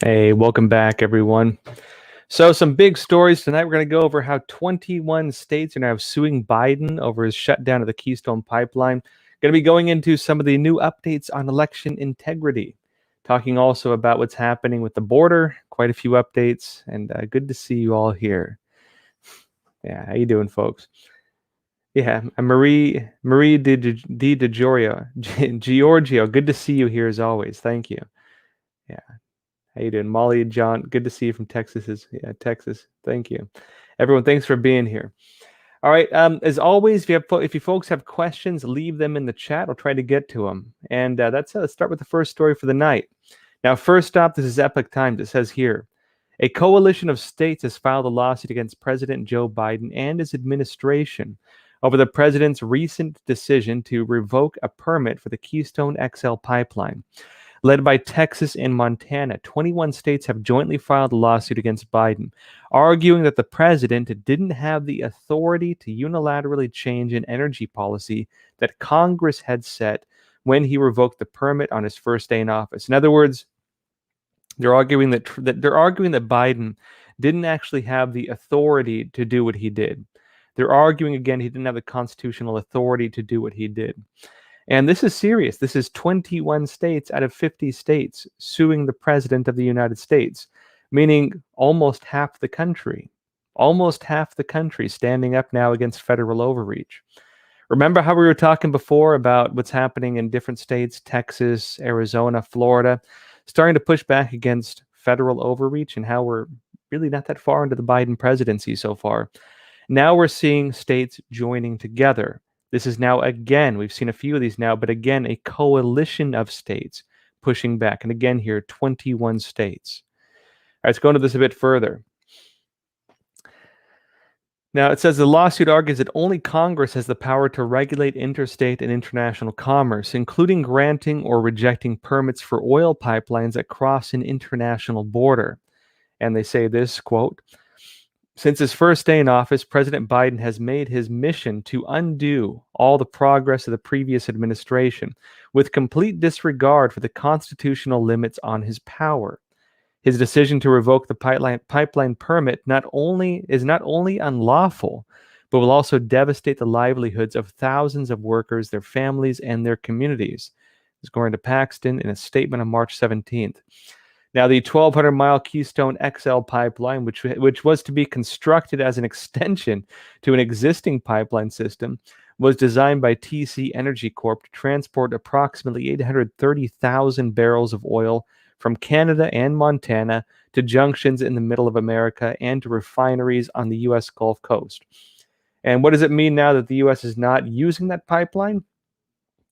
Hey, welcome back, everyone. So, some big stories tonight. We're going to go over how 21 states are now suing Biden over his shutdown of the Keystone pipeline. Going to be going into some of the new updates on election integrity. Talking also about what's happening with the border. Quite a few updates, and good to see you all here. Yeah, how you doing, folks? Yeah, Marie Di Giorgio. Good to see you here as always. Thank you. Yeah. How you doing, Molly, John? Good to see you from Texas. Yeah, Texas. Thank you, everyone. Thanks for being here. All right. As always, if you folks have questions, leave them in the chat. I'll try to get to them. And that's it. Let's start with the first story for the night. Now, first up, this is Epic Times. It says here, a coalition of states has filed a lawsuit against President Joe Biden and his administration over the president's recent decision to revoke a permit for the Keystone XL pipeline. Led by Texas and Montana, 21 states have jointly filed a lawsuit against Biden, arguing that the president didn't have the authority to unilaterally change an energy policy that Congress had set when he revoked the permit on his first day in office. In other words, they're arguing that Biden didn't actually have the authority to do what he did. They're arguing again he didn't have the constitutional authority to do what he did. And this is serious. This is 21 states out of 50 states suing the president of the United States, meaning almost half the country. Almost half the country standing up now against federal overreach. Remember how we were talking before about what's happening in different states, Texas, Arizona, Florida, starting to push back against federal overreach and how we're really not that far into the Biden presidency so far. Now we're seeing states joining together. This is now, again, we've seen a few of these now, but again, a coalition of states pushing back. And again here, 21 states. All right, let's go into this a bit further. Now, it says the lawsuit argues that only Congress has the power to regulate interstate and international commerce, including granting or rejecting permits for oil pipelines that cross an international border. And they say this, quote, since his first day in office, President Biden has made his mission to undo all the progress of the previous administration with complete disregard for the constitutional limits on his power. His decision to revoke the pipeline permit is not only unlawful, but will also devastate the livelihoods of thousands of workers, their families, and their communities. This is according to Paxton in a statement on March 17th. Now, the 1,200-mile Keystone XL pipeline, which was to be constructed as an extension to an existing pipeline system, was designed by TC Energy Corp to transport approximately 830,000 barrels of oil from Canada and Montana to junctions in the middle of America and to refineries on the U.S. Gulf Coast. And what does it mean now that the U.S. is not using that pipeline?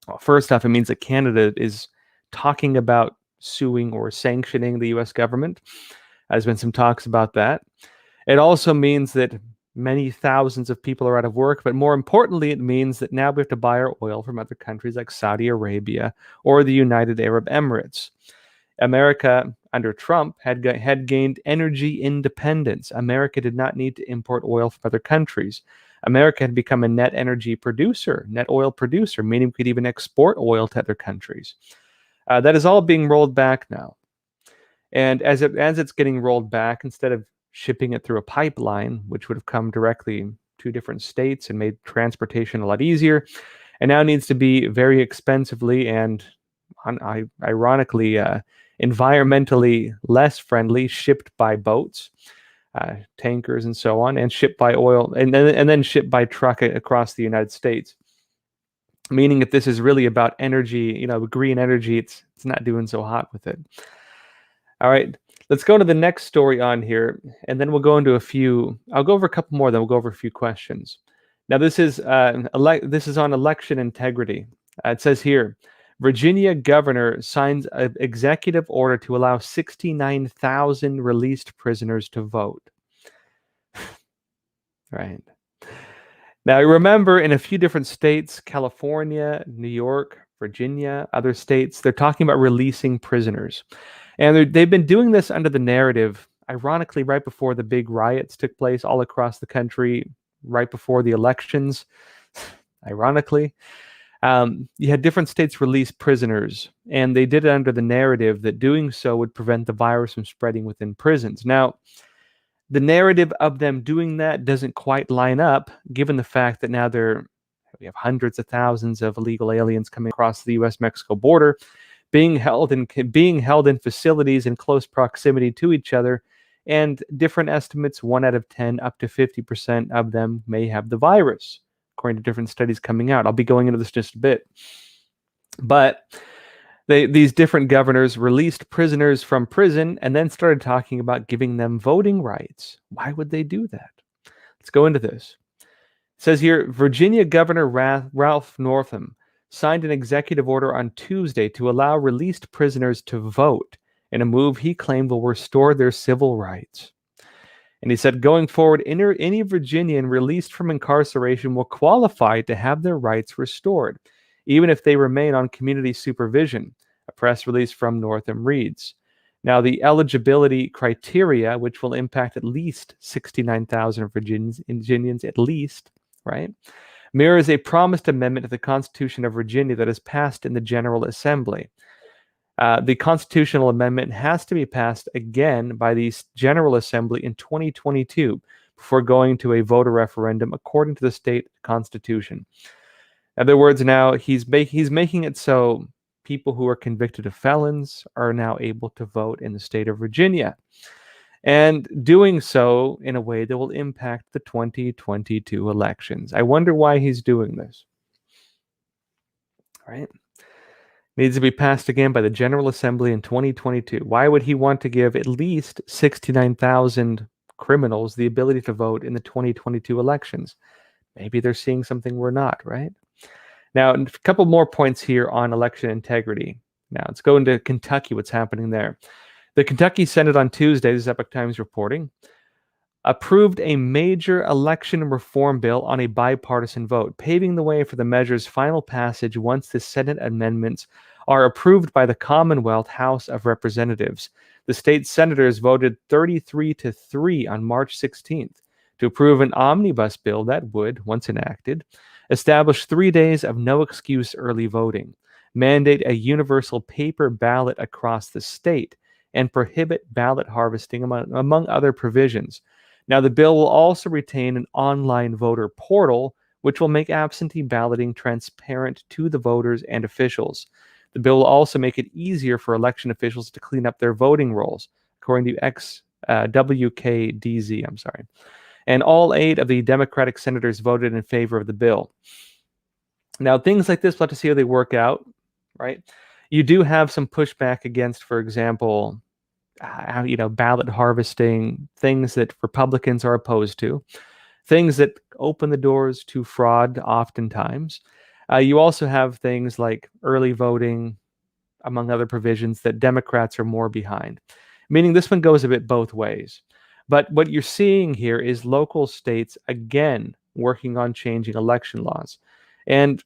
Well, first off, it means that Canada is talking about suing or sanctioning the U.S. government. There's been some talks about that. It also means that many thousands of people are out of work, but more importantly, it means that now we have to buy our oil from other countries like Saudi Arabia or the United Arab Emirates. America, under Trump, had gained energy independence. America did not need to import oil from other countries. America had become a net energy producer, net oil producer, meaning we could even export oil to other countries. That is all being rolled back now. And as it's getting rolled back, instead of shipping it through a pipeline, which would have come directly to different states and made transportation a lot easier, it now needs to be very expensively and ironically environmentally less friendly, shipped by boats, tankers and so on, and shipped by oil, and then shipped by truck across the United States. Meaning if this is really about energy, green energy, it's not doing so hot with it. All right, let's go to the next story on here, and then we'll go into I'll go over a couple more, then we'll go over a few questions. Now, this is on election integrity. It says here, Virginia governor signs an executive order to allow 69,000 released prisoners to vote. Right. Now, remember, in a few different states, California, New York, Virginia, other states, they're talking about releasing prisoners. And they've been doing this under the narrative, ironically, right before the big riots took place all across the country, right before the elections, ironically. You had different states release prisoners, and they did it under the narrative that doing so would prevent the virus from spreading within prisons. Now, the narrative of them doing that doesn't quite line up, given the fact that now we have hundreds of thousands of illegal aliens coming across the U.S.-Mexico border, being held in facilities in close proximity to each other, and different estimates, 1 out of 10, up to 50% of them may have the virus, according to different studies coming out. I'll be going into this just a bit. But these different governors released prisoners from prison and then started talking about giving them voting rights. Why would they do that? Let's go into this. It says here, Virginia Governor Ralph Northam signed an executive order on Tuesday to allow released prisoners to vote in a move he claimed will restore their civil rights. And he said, going forward, any Virginian released from incarceration will qualify to have their rights restored, even if they remain on community supervision. A press release from Northam reads. Now, the eligibility criteria, which will impact at least 69,000 Virginians, at least, right, mirrors a promised amendment to the Constitution of Virginia that is passed in the General Assembly. The constitutional amendment has to be passed again by the General Assembly in 2022 before going to a voter referendum according to the state constitution. In other words, now he's making it so people who are convicted of felons are now able to vote in the state of Virginia, and doing so in a way that will impact the 2022 elections. I wonder why he's doing this. All right. Needs to be passed again by the General Assembly in 2022. Why would he want to give at least 69,000 criminals the ability to vote in the 2022 elections? Maybe they're seeing something we're not, right? Now, a couple more points here on election integrity. Now, let's go into Kentucky, what's happening there. The Kentucky Senate on Tuesday, this is Epoch Times reporting, approved a major election reform bill on a bipartisan vote, paving the way for the measure's final passage once the Senate amendments are approved by the Commonwealth House of Representatives. The state senators voted 33-3 on March 16th to approve an omnibus bill that would, once enacted, establish 3 days of no-excuse early voting, mandate a universal paper ballot across the state, and prohibit ballot harvesting, among other provisions. Now, the bill will also retain an online voter portal, which will make absentee balloting transparent to the voters and officials. The bill will also make it easier for election officials to clean up their voting rolls, according to WKDZ. And all 8 of the Democratic senators voted in favor of the bill. Now, things like this, we'll have to see how they work out, right? You do have some pushback against, for example, ballot harvesting, things that Republicans are opposed to, things that open the doors to fraud oftentimes. You also have things like early voting, among other provisions, that Democrats are more behind, meaning this one goes a bit both ways. But what you're seeing here is local states, again, working on changing election laws. And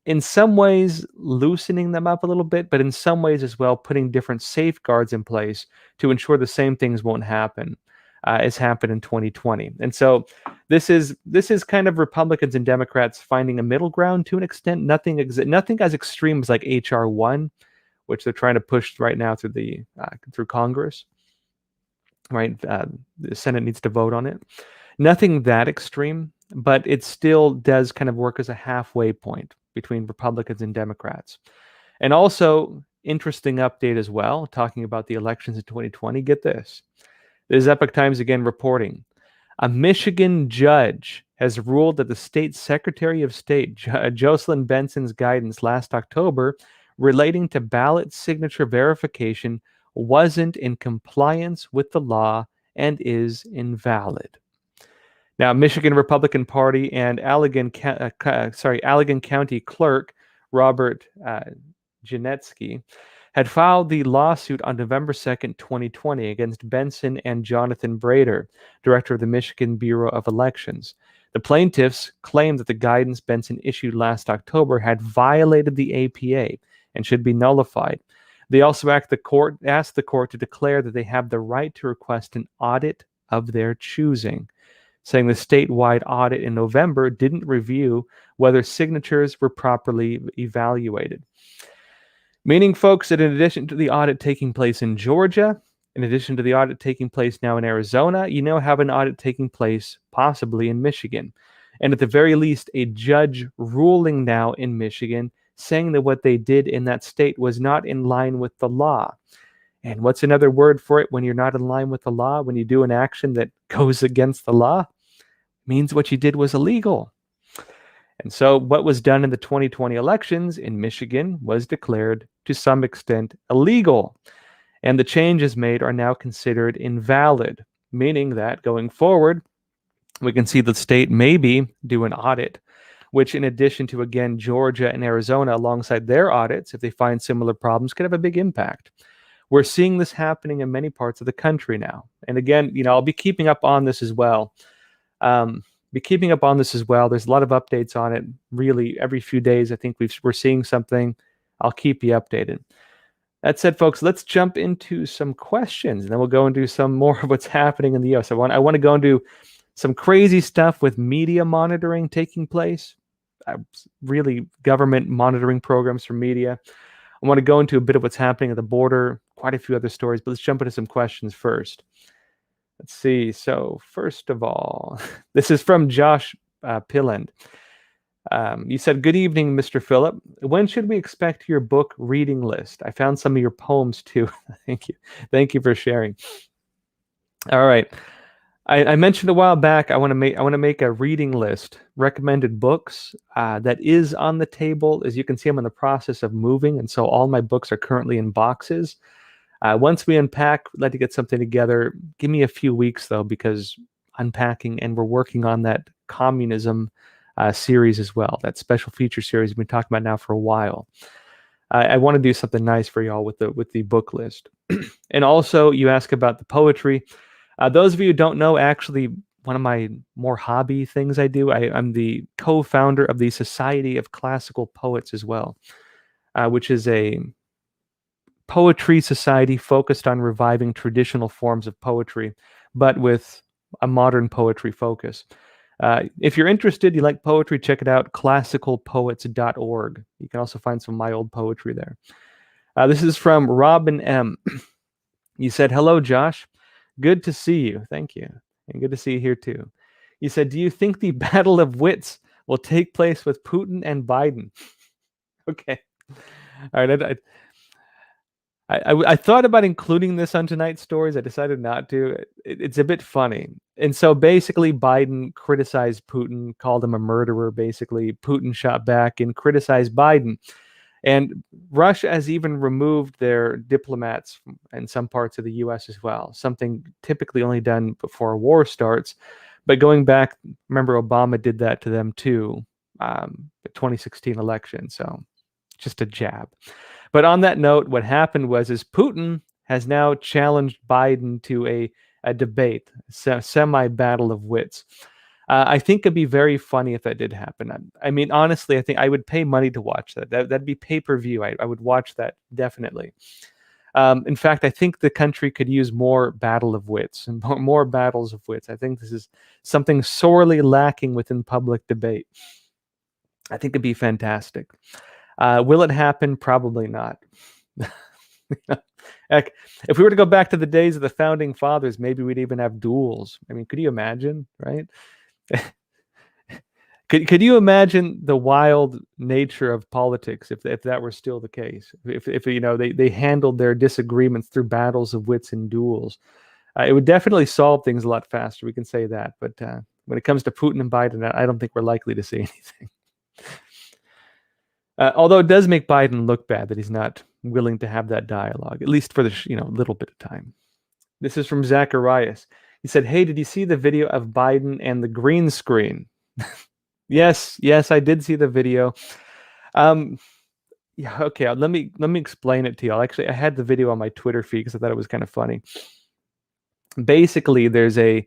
in some ways, loosening them up a little bit, but in some ways as well, putting different safeguards in place to ensure the same things won't happen as happened in 2020. And so this is kind of Republicans and Democrats finding a middle ground to an extent. Nothing as extreme as like H.R. 1, which they're trying to push right now through Congress. Right, the Senate needs to vote on it. Nothing that extreme, but it still does kind of work as a halfway point between Republicans and Democrats. And also, interesting update as well, talking about the elections in 2020. Get this. This is Epoch Times again reporting. A Michigan judge has ruled that the state Secretary of State, Jocelyn Benson's guidance last October relating to ballot signature verification wasn't in compliance with the law and is invalid. Now, Michigan Republican Party and Allegan County Clerk Robert Janetsky had filed the lawsuit on November 2nd, 2020 against Benson and Jonathan Brader, director of the Michigan Bureau of Elections. The plaintiffs claimed that the guidance Benson issued last October had violated the APA and should be nullified. They also asked the court to declare that they have the right to request an audit of their choosing. saying the statewide audit in November didn't review whether signatures were properly evaluated. Meaning, folks, that in addition to the audit taking place in Georgia, in addition to the audit taking place now in Arizona, you now have an audit taking place possibly in Michigan. And at the very least, a judge ruling now in Michigan saying that what they did in that state was not in line with the law. And what's another word for it when you're not in line with the law? When you do an action that goes against the law, means what you did was illegal. And so what was done in the 2020 elections in Michigan was declared to some extent illegal. And the changes made are now considered invalid, meaning that going forward, we can see the state maybe do an audit, which in addition to, again, Georgia and Arizona alongside their audits, if they find similar problems, could have a big impact. We're seeing this happening in many parts of the country now. And again, I'll be keeping up on this as well. There's a lot of updates on it. Really, every few days, I think we're seeing something. I'll keep you updated. That said, folks, let's jump into some questions, and then we'll go into some more of what's happening in the U.S. I want to go into some crazy stuff with media monitoring taking place, really government monitoring programs for media. I want to go into a bit of what's happening at the border, quite a few other stories, but let's jump into some questions first. Let's see. So first of all, this is from Josh Philipp. You said, "Good evening, Mr. Phillip. When should we expect your book reading list? I found some of your poems too." Thank you. Thank you for sharing. All right. I mentioned a while back I want to make a reading list, recommended books that is on the table. As you can see, I'm in the process of moving, and so all my books are currently in boxes. Once we unpack, let to get something together. Give me a few weeks though, because unpacking, and we're working on that communism series as well, that special feature series we've been talking about now for a while. I want to do something nice for y'all with the book list. And also, you ask about the poetry. Those of you who don't know, actually, one of my more hobby things I do, I'm the co-founder of the Society of Classical Poets as well, which is a poetry society focused on reviving traditional forms of poetry, but with a modern poetry focus. If you're interested, you like poetry, check it out, classicalpoets.org. You can also find some of my old poetry there. This is from Robin M. You said, "Hello, Josh. Good to see you." Thank you. And good to see you here too. You said, "Do you think the battle of wits will take place with Putin and Biden?" Okay. All right. I thought about including this on tonight's stories. I decided not to. It's a bit funny. And so basically, Biden criticized Putin, called him a murderer, basically. Putin shot back and criticized Biden. And Russia has even removed their diplomats in some parts of the U.S. as well, something typically only done before a war starts. But going back, remember Obama did that to them too, the 2016 election. So just a jab. But on that note, what happened was Putin has now challenged Biden to a debate, semi-battle of wits. I think it'd be very funny if that did happen. I mean, honestly, I think I would pay money to watch that. That'd be pay-per-view. I would watch that, definitely. In fact, I think the country could use more battle of wits and more battles of wits. I think this is something sorely lacking within public debate. I think it'd be fantastic. Will it happen? Probably not. Heck, if we were to go back to the days of the founding fathers, maybe we'd even have duels. I mean, could you imagine, right? Could you imagine the wild nature of politics if that were still the case? If they handled their disagreements through battles of wits and duels, it would definitely solve things a lot faster. We can say that. But when it comes to Putin and Biden, I don't think we're likely to see anything. Although it does make Biden look bad that he's not willing to have that dialogue, at least for the little bit of time. This is from Zacharias. He said, "Hey, did you see the video of Biden and the green screen?" Yes, I did see the video. Yeah, okay. Let me explain it to you. Actually, I had the video on my Twitter feed because I thought it was kind of funny. Basically, there's a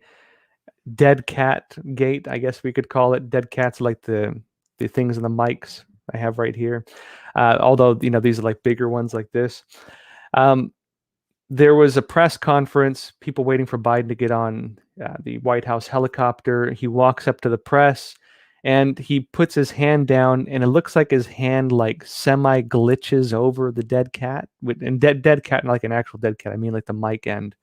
dead cat gate, I guess we could call it. Dead cats like the things in the mics I have right here. Although these are like bigger ones like this. There was a press conference, people waiting for Biden to get on the White House helicopter. He walks up to the press and he puts his hand down, and it looks like his hand like semi glitches over the dead cat. And dead cat, not like an actual dead cat. I mean like the mic end.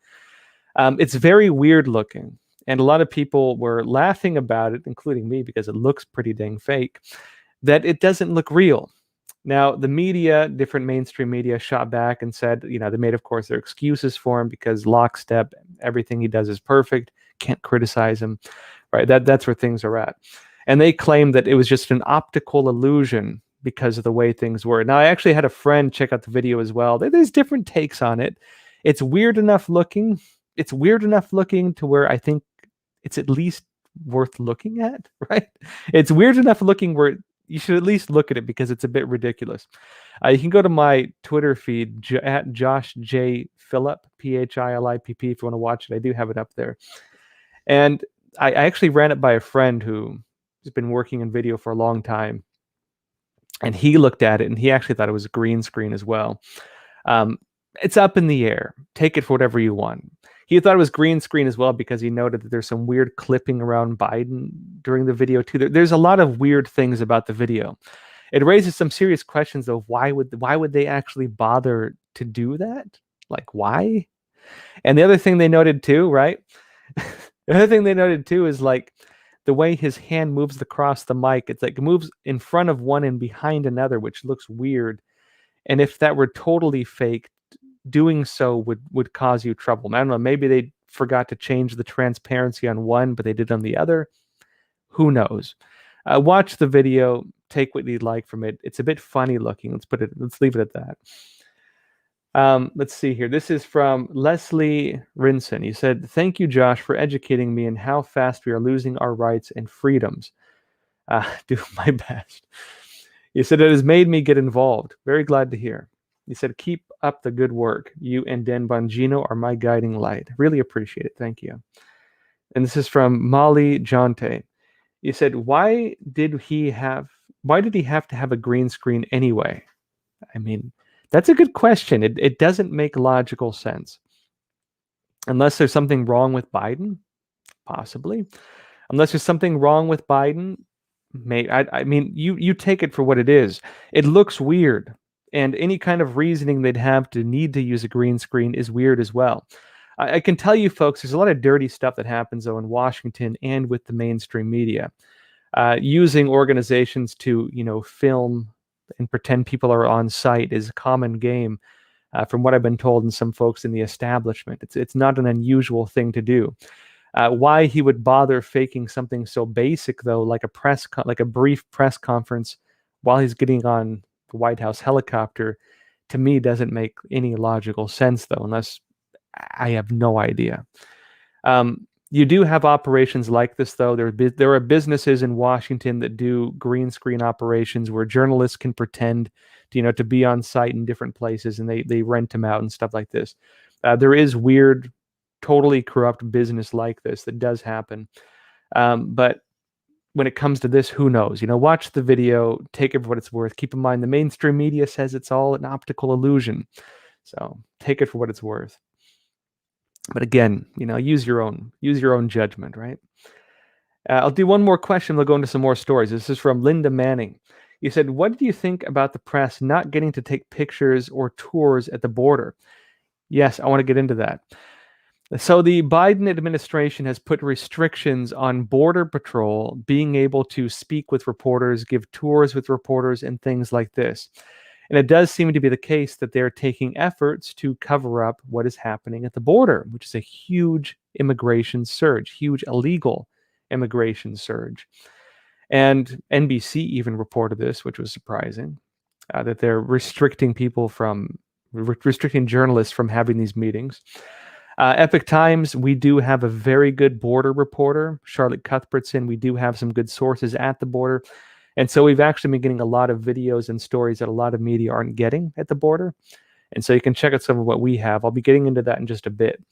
It's very weird looking. And a lot of people were laughing about it, including me, because it looks pretty dang fake, that it doesn't look real. Now, the media, different mainstream media, shot back and said, they made, of course, their excuses for him because lockstep, everything he does is perfect, can't criticize him, right? That's where things are at. And they claimed that it was just an optical illusion because of the way things were. Now, I actually had a friend check out the video as well. There's different takes on it. It's weird enough looking. It's weird enough looking to where I think it's at least worth looking at, right? It's weird enough looking where you should at least look at it because it's a bit ridiculous. You can go to my Twitter feed at Josh J. Philipp, Philipp, if you want to watch it. I do have it up there. And I actually ran it by a friend who has been working in video for a long time. And he looked at it and he actually thought it was a green screen as well. It's up in the air. Take it for whatever you want. He thought it was green screen as well because he noted that there's some weird clipping around Biden during the video too. There's a lot of weird things about the video. It raises some serious questions though. Why would they actually bother to do that? Like why? And the other thing they noted too, right? The other thing they noted too is like the way his hand moves across the mic. It's like it moves in front of one and behind another, which looks weird. And if that were totally fake, doing so would cause you trouble. I don't know, maybe they forgot to change the transparency on one, but they did on the other. Who knows? Watch the video, take what you'd like from it. It's a bit funny looking. Let's leave it at that. Let's see here. This is from Leslie Rinson. He said, "Thank you, Josh, for educating me in how fast we are losing our rights and freedoms. Do my best." He said, "It has made me get involved. Very glad to hear." He said, "Keep up the good work. You and Dan Bongino are my guiding light." Really appreciate it. Thank you. And this is from Molly Jonte. He said, why did he have to have a green screen anyway? I mean, that's a good question. It doesn't make logical sense. Unless there's something wrong with Biden, possibly. Unless there's something wrong with Biden, I mean, you take it for what it is. It looks weird. And any kind of reasoning they'd have to need to use a green screen is weird as well. I can tell you, folks, there's a lot of dirty stuff that happens, though, in Washington and with the mainstream media. Using organizations to, film and pretend people are on site is a common game, from what I've been told, and some folks in the establishment. It's not an unusual thing to do. Why he would bother faking something so basic, though, like a brief press conference while he's getting on the White House helicopter, to me doesn't make any logical sense, though, unless I have no idea. You do have operations like this, though. There are businesses in Washington that do green screen operations where journalists can pretend to be on site in different places, and they rent them out and stuff like this. There is weird, totally corrupt business like this that does happen. But when it comes to this, who knows? Watch the video, take it for what it's worth. Keep in mind, the mainstream media says it's all an optical illusion. So take it for what it's worth. But again, use your own judgment, right? I'll do one more question. We'll go into some more stories. This is from Linda Manning. You said, what do you think about the press not getting to take pictures or tours at the border? Yes, I want to get into that. So the Biden administration has put restrictions on Border Patrol being able to speak with reporters, give tours with reporters, and things like this. And it does seem to be the case that they're taking efforts to cover up what is happening at the border, which is a huge immigration surge, huge illegal immigration surge. And NBC even reported this, which was surprising, that they're restricting journalists from having these meetings. Epic Times, we do have a very good border reporter, Charlotte Cuthbertson. We do have some good sources at the border. And so we've actually been getting a lot of videos and stories that a lot of media aren't getting at the border. And so you can check out some of what we have. I'll be getting into that in just a bit.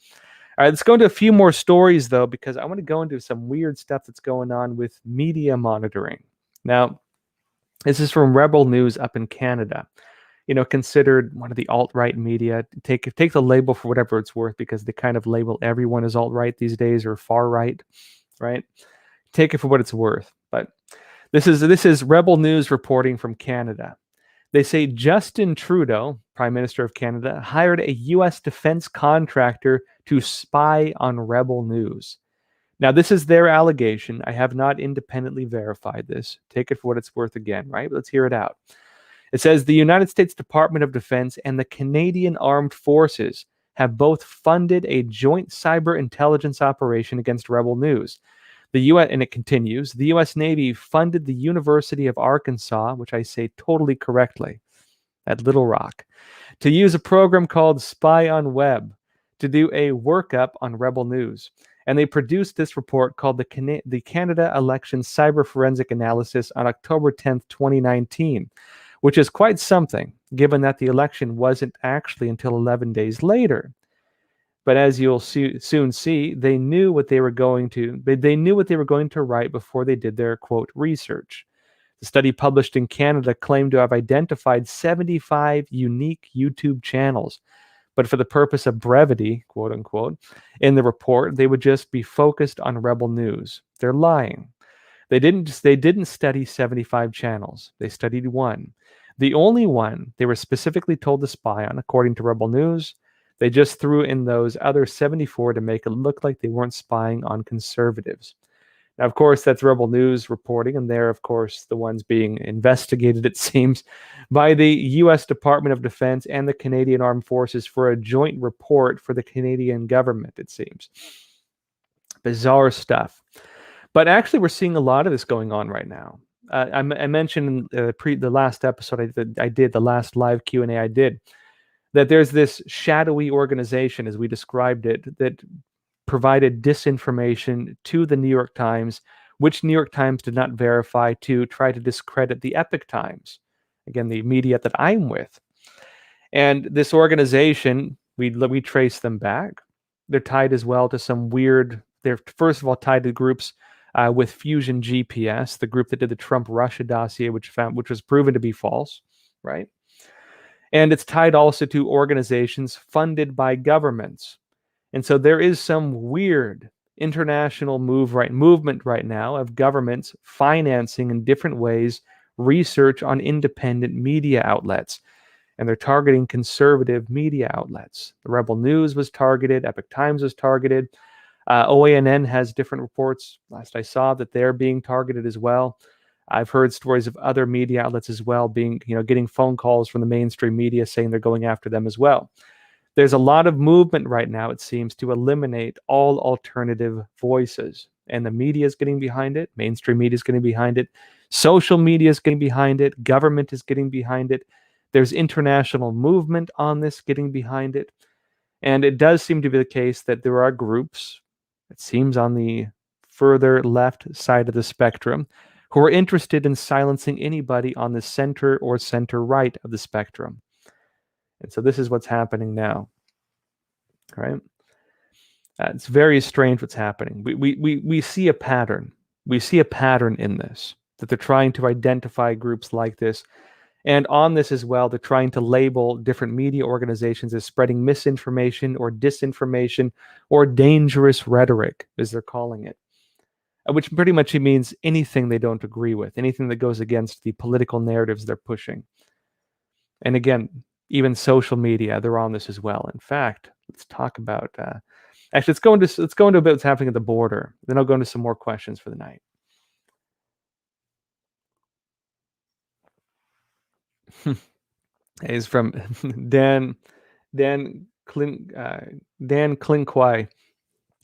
All right, let's go into a few more stories, though, because I want to go into some weird stuff that's going on with media monitoring. Now, this is from Rebel News up in Canada. considered one of the alt-right media. Take the label for whatever it's worth, because they kind of label everyone as alt-right these days, or far-right, right? Take it for what it's worth. But this is Rebel News reporting from Canada. They say Justin Trudeau, Prime Minister of Canada, hired a U.S. defense contractor to spy on Rebel News. Now, this is their allegation. I have not independently verified this. Take it for what it's worth again, right? Let's hear it out. It says the United States Department of Defense and the Canadian Armed Forces have both funded a joint cyber intelligence operation against Rebel News. The U.S. and it continues, the U.S. Navy funded the University of Arkansas, which I say totally correctly, at Little Rock, to use a program called Spy on Web to do a workup on Rebel News. And they produced this report called the Canada Election Cyber Forensic Analysis on October 10th, 2019, which is quite something, given that the election wasn't actually until 11 days later. But as you'll soon see, they knew what they were going to. They knew what they were going to write before they did their, quote, research. The study published in Canada claimed to have identified 75 unique YouTube channels. But for the purpose of brevity, quote unquote, in the report, they would just be focused on Rebel News. They're lying. They didn't study 75 channels. They studied one. The only one they were specifically told to spy on, according to Rebel News. They just threw in those other 74 to make it look like they weren't spying on conservatives. Now, of course, that's Rebel News reporting, and they're, of course, the ones being investigated, it seems, by the U.S. Department of Defense and the Canadian Armed Forces for a joint report for the Canadian government, it seems. Bizarre stuff. But actually, we're seeing a lot of this going on right now. I mentioned in the last episode I did, the last live Q&A I did, that there's this shadowy organization, as we described it, that provided disinformation to the New York Times, which New York Times did not verify, to try to discredit the Epoch Times, again, the media that I'm with. And this organization, we trace them back. They're tied as well to some weird, they're first of all tied to groups with Fusion GPS, the group that did the Trump-Russia dossier, which was proven to be false, right? And it's tied also to organizations funded by governments. And so there is some weird international movement right now of governments financing in different ways research on independent media outlets. And they're targeting conservative media outlets. The Rebel News was targeted. Epoch Times was targeted. OANN has different reports, last I saw, that they're being targeted as well. I've heard stories of other media outlets as well getting phone calls from the mainstream media saying they're going after them as well. There's a lot of movement right now, it seems, to eliminate all alternative voices. And the media is getting behind it. Mainstream media is getting behind it. Social media is getting behind it. Government is getting behind it. There's international movement on this getting behind it. And it does seem to be the case that there are groups, it seems on the further left side of the spectrum, who are interested in silencing anybody on the center or center-right of the spectrum. And so this is what's happening now, right? It's very strange what's happening. We see a pattern. We see a pattern in this, that they're trying to identify groups like this. And on this as well, they're trying to label different media organizations as spreading misinformation or disinformation or dangerous rhetoric, as they're calling it. Which pretty much means anything they don't agree with, anything that goes against the political narratives they're pushing. And again, even social media, they're on this as well. In fact, let's talk about, actually, let's go into a bit what's happening at the border. Then I'll go into some more questions for the night. It's from Dan Klinkwai.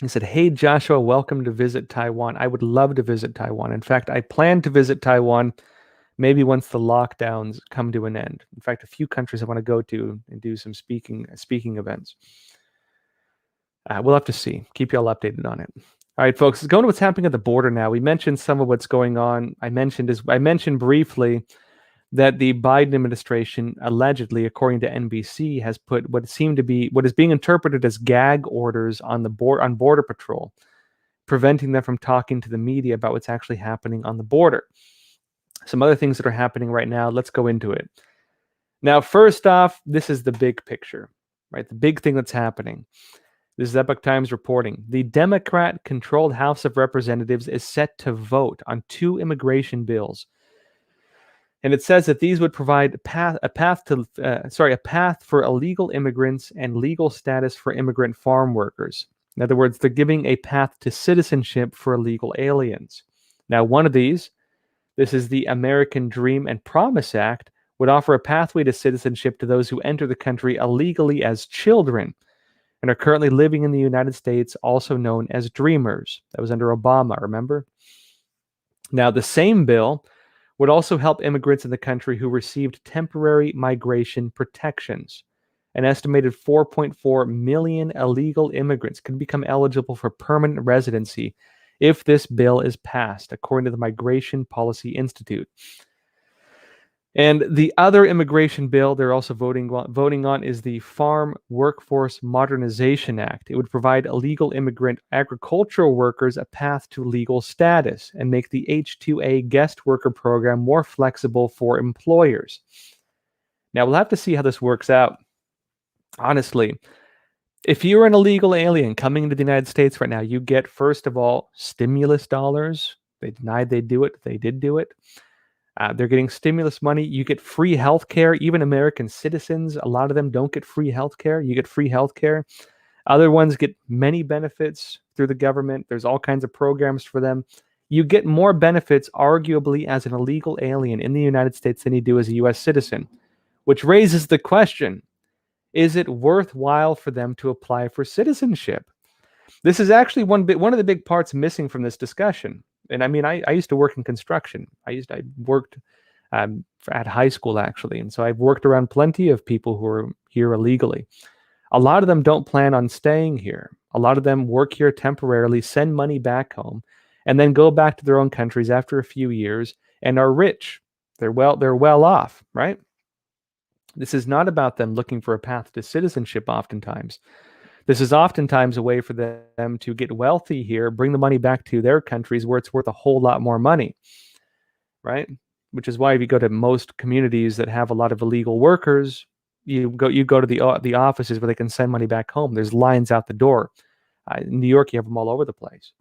He said, "Hey, Joshua, welcome to visit Taiwan. I would love to visit Taiwan. In fact, I plan to visit Taiwan maybe once the lockdowns come to an end. In fact, a few countries I want to go to and do some speaking events. We'll have to see. Keep you all updated on it. All right, folks, let's go to what's happening at the border now. We mentioned some of what's going on. I mentioned briefly that the Biden administration allegedly, according to NBC, has put what is being interpreted as gag orders on Border Patrol, preventing them from talking to the media about what's actually happening on the border. Some other things that are happening right now, let's go into it. Now, first off, this is the big picture, right? The big thing that's happening. This is Epoch Times reporting. The Democrat-controlled House of Representatives is set to vote on 2 immigration bills, and it says that these would provide a path for illegal immigrants and legal status for immigrant farm workers. In other words, they're giving a path to citizenship for illegal aliens. Now, one of these, this is the American Dream and Promise Act, would offer a pathway to citizenship to those who enter the country illegally as children and are currently living in the United States, also known as Dreamers. That was under Obama, remember? Now, the same bill would also help immigrants in the country who received temporary migration protections. An estimated 4.4 million illegal immigrants could become eligible for permanent residency if this bill is passed, according to the Migration Policy Institute. And the other immigration bill they're also voting on is the Farm Workforce Modernization Act. It would provide illegal immigrant agricultural workers a path to legal status and make the H-2A guest worker program more flexible for employers. Now, we'll have to see how this works out. Honestly, if you're an illegal alien coming into the United States right now, you get, first of all, stimulus dollars. They denied they'd do it. They did do it. They're getting stimulus money. You get free health care. Even American citizens, a lot of them don't get free health care. You get free health care. Other ones get many benefits through the government. There's all kinds of programs for them. You get more benefits, arguably, as an illegal alien in the United States than you do as a U.S. citizen, which raises the question, is it worthwhile for them to apply for citizenship? This is actually one of the big parts missing from this discussion. And I mean, I used to work in construction. I worked at high school, actually. And so I've worked around plenty of people who are here illegally. A lot of them don't plan on staying here. A lot of them work here temporarily, send money back home, and then go back to their own countries after a few years and are rich. They're well off, right? This is not about them looking for a path to citizenship oftentimes. This is oftentimes a way for them to get wealthy here, bring the money back to their countries where it's worth a whole lot more money, right? Which is why if you go to most communities that have a lot of illegal workers, you go to the offices where they can send money back home. There's lines out the door. In New York, you have them all over the place.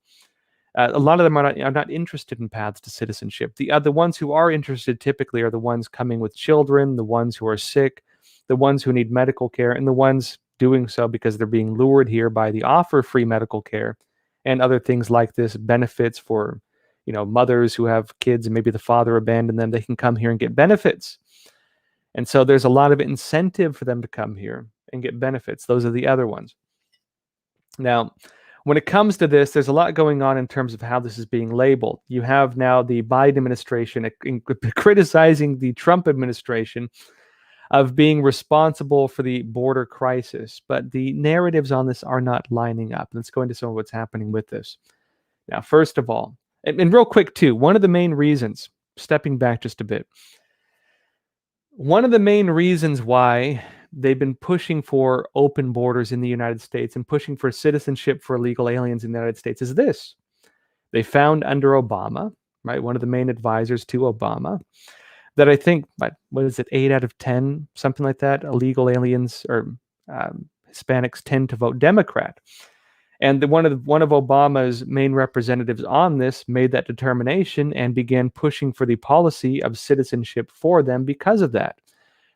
A lot of them are not interested in paths to citizenship. The ones who are interested typically are the ones coming with children, the ones who are sick, the ones who need medical care, and the ones doing so because they're being lured here by the offer of free medical care and other things like this, benefits for, mothers who have kids and maybe the father abandoned them. They can come here and get benefits. And so there's a lot of incentive for them to come here and get benefits. Those are the other ones. Now, when it comes to this, there's a lot going on in terms of how this is being labeled. You have now the Biden administration criticizing the Trump administration of being responsible for the border crisis, but the narratives on this are not lining up. Let's go into some of what's happening with this. Now, first of all, and real quick too, one of the main reasons, stepping back just a bit, one of the main reasons why they've been pushing for open borders in the United States and pushing for citizenship for illegal aliens in the United States is this. They found under Obama, right, one of the main advisors to Obama, that I think, what is it, 8 out of 10, something like that, illegal aliens or Hispanics tend to vote Democrat. And one of Obama's main representatives on this made that determination and began pushing for the policy of citizenship for them because of that.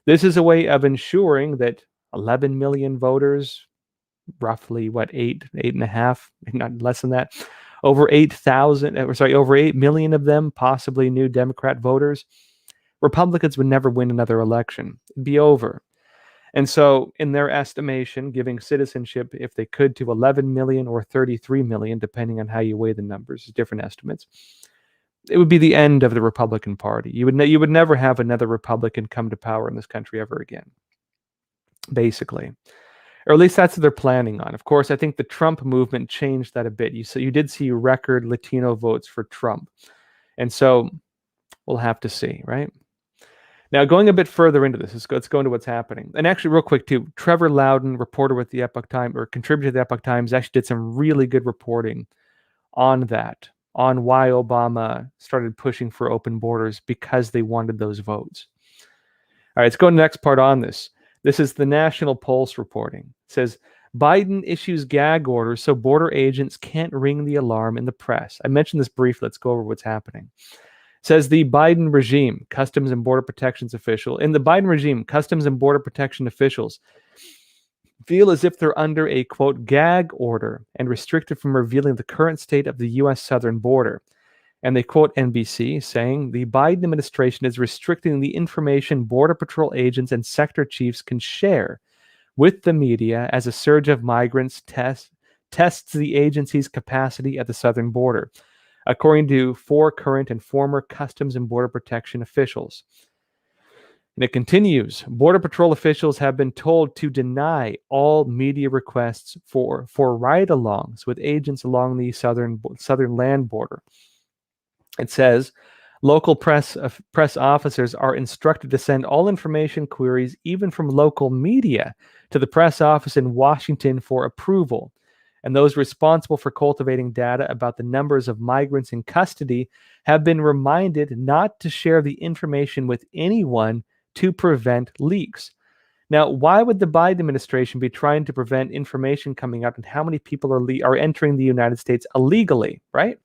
This is a way of ensuring that 11 million voters, roughly, 8.5, not less than that, over 8 million of them, possibly new Democrat voters, Republicans would never win another election. It'd be over. And so, in their estimation, giving citizenship, if they could, to 11 million or 33 million, depending on how you weigh the numbers, different estimates, it would be the end of the Republican Party. You would never have another Republican come to power in this country ever again, basically. Or at least that's what they're planning on. Of course, I think the Trump movement changed that a bit. You did see record Latino votes for Trump. And so, we'll have to see, right? Now, going a bit further into this, let's go into what's happening. And actually, real quick, too, Trevor Loudon, reporter with the Epoch Times, or contributor to the Epoch Times, actually did some really good reporting on that, on why Obama started pushing for open borders because they wanted those votes. All right, let's go to the next part on this. This is the National Pulse reporting. It says Biden issues gag orders so border agents can't ring the alarm in the press. I mentioned this briefly. Let's go over what's happening. It says the Biden regime, Customs and Border Protection officials feel as if they're under a, quote, gag order and restricted from revealing the current state of the U.S. southern border. And they quote NBC saying the Biden administration is restricting the information Border Patrol agents and sector chiefs can share with the media as a surge of migrants tests the agency's capacity at the southern border, according to 4 current and former Customs and Border Protection officials. And it continues, Border Patrol officials have been told to deny all media requests for ride-alongs with agents along the southern land border. It says, local press officers are instructed to send all information queries, even from local media, to the press office in Washington for approval. And those responsible for cultivating data about the numbers of migrants in custody have been reminded not to share the information with anyone to prevent leaks. Now, why would the Biden administration be trying to prevent information coming out on how many people are entering the United States illegally, right?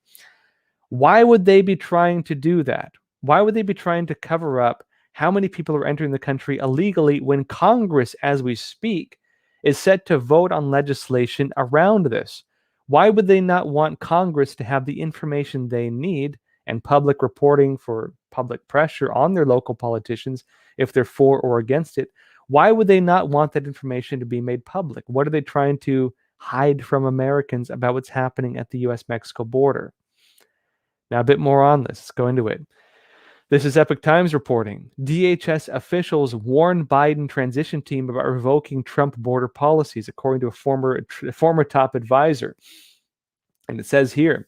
Why would they be trying to do that? Why would they be trying to cover up how many people are entering the country illegally when Congress, as we speak, is set to vote on legislation around this? Why would they not want Congress to have the information they need and public reporting for public pressure on their local politicians if they're for or against it? Why would they not want that information to be made public? What are they trying to hide from Americans about what's happening at the U.S.-Mexico border? Now, a bit more on this. Let's go into it. This is Epoch Times reporting. DHS officials warn Biden transition team about revoking Trump border policies, according to a former top advisor. And it says here,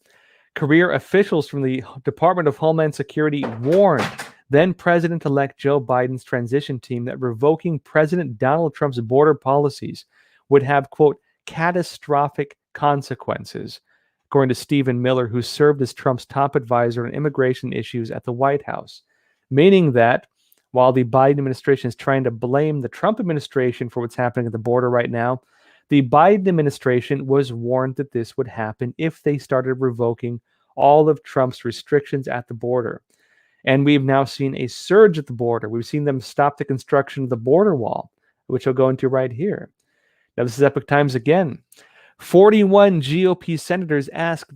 career officials from the Department of Homeland Security warned then President-elect Joe Biden's transition team that revoking President Donald Trump's border policies would have, quote, catastrophic consequences, according to Stephen Miller, who served as Trump's top advisor on immigration issues at the White House, meaning that while the Biden administration is trying to blame the Trump administration for what's happening at the border right now, the Biden administration was warned that this would happen if they started revoking all of Trump's restrictions at the border. And we've now seen a surge at the border. We've seen them stop the construction of the border wall, which I'll go into right here. Now, this is Epoch Times again. 41 GOP senators asked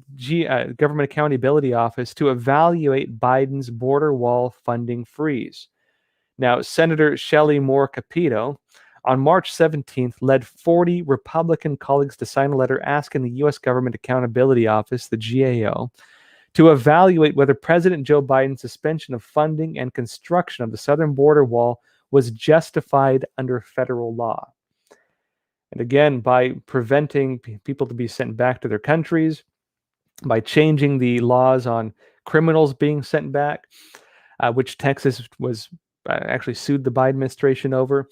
Government Accountability Office to evaluate Biden's border wall funding freeze. Now, Senator Shelley Moore Capito, on March 17th, led 40 Republican colleagues to sign a letter asking the U.S. Government Accountability Office, the GAO, to evaluate whether President Joe Biden's suspension of funding and construction of the southern border wall was justified under federal law. And again, by preventing people to be sent back to their countries, by changing the laws on criminals being sent back, which Texas was actually sued the Biden administration over,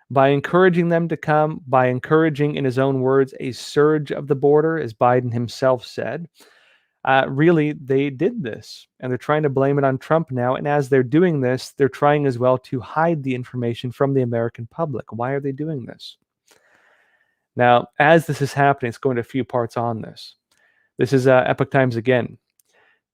by encouraging them to come, by encouraging, in his own words, a surge of the border, as Biden himself said, really, they did this. And they're trying to blame it on Trump now. And as they're doing this, they're trying as well to hide the information from the American public. Why are they doing this? Now, as this is happening, it's going to a few parts on this. This is Epoch Times again.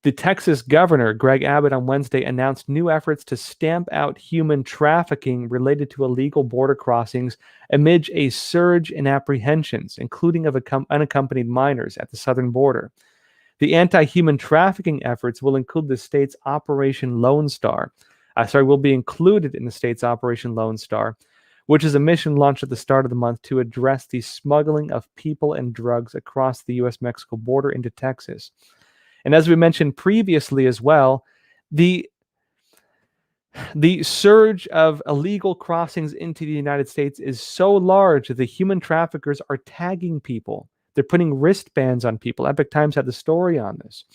The Texas governor, Greg Abbott, on Wednesday announced new efforts to stamp out human trafficking related to illegal border crossings amid a surge in apprehensions, including of unaccompanied minors at the southern border. The anti-human trafficking efforts will include the state's Operation Lone Star. Will be included in the state's Operation Lone Star, which is a mission launched at the start of the month to address the smuggling of people and drugs across the U.S.-Mexico border into Texas. And as we mentioned previously as well, the surge of illegal crossings into the United States is so large that the human traffickers are tagging people. They're putting wristbands on people. Epoch Times had the story on this.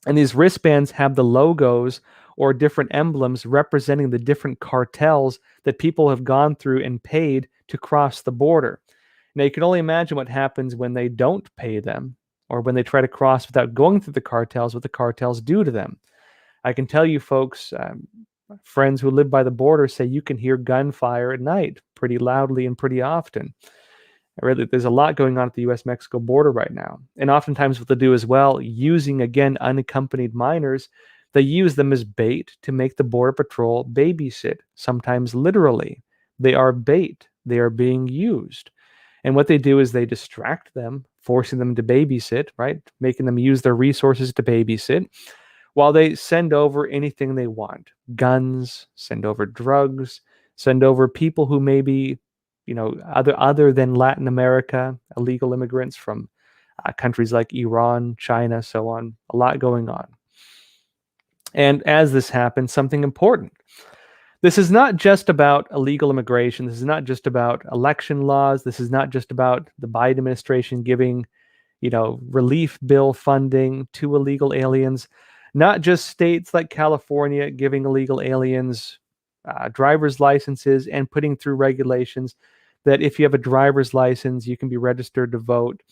And these wristbands have the logos or different emblems representing the different cartels that people have gone through and paid to cross the border. Now, you can only imagine what happens when they don't pay them, or when they try to cross without going through the cartels, what the cartels do to them. I can tell you, folks, Friends who live by the border say you can hear gunfire at night pretty loudly and pretty often. Really, there's a lot going on at the US-Mexico border right now. And oftentimes what they do as well, using, again, unaccompanied minors, they use them as bait to make the Border Patrol babysit, sometimes literally. They are bait. They are being used. And what they do is they distract them, forcing them to babysit, right? Making them use their resources to babysit, while they send over anything they want. Guns, send over drugs, send over people who maybe, other than Latin America, illegal immigrants from countries like Iran, China, so on. A lot going on. And as this happens, something important. This is not just about illegal immigration. This is not just about election laws. This is not just about the Biden administration giving, relief bill funding to illegal aliens. Not just states like California giving illegal aliens driver's licenses and putting through regulations that if you have a driver's license, you can be registered to vote.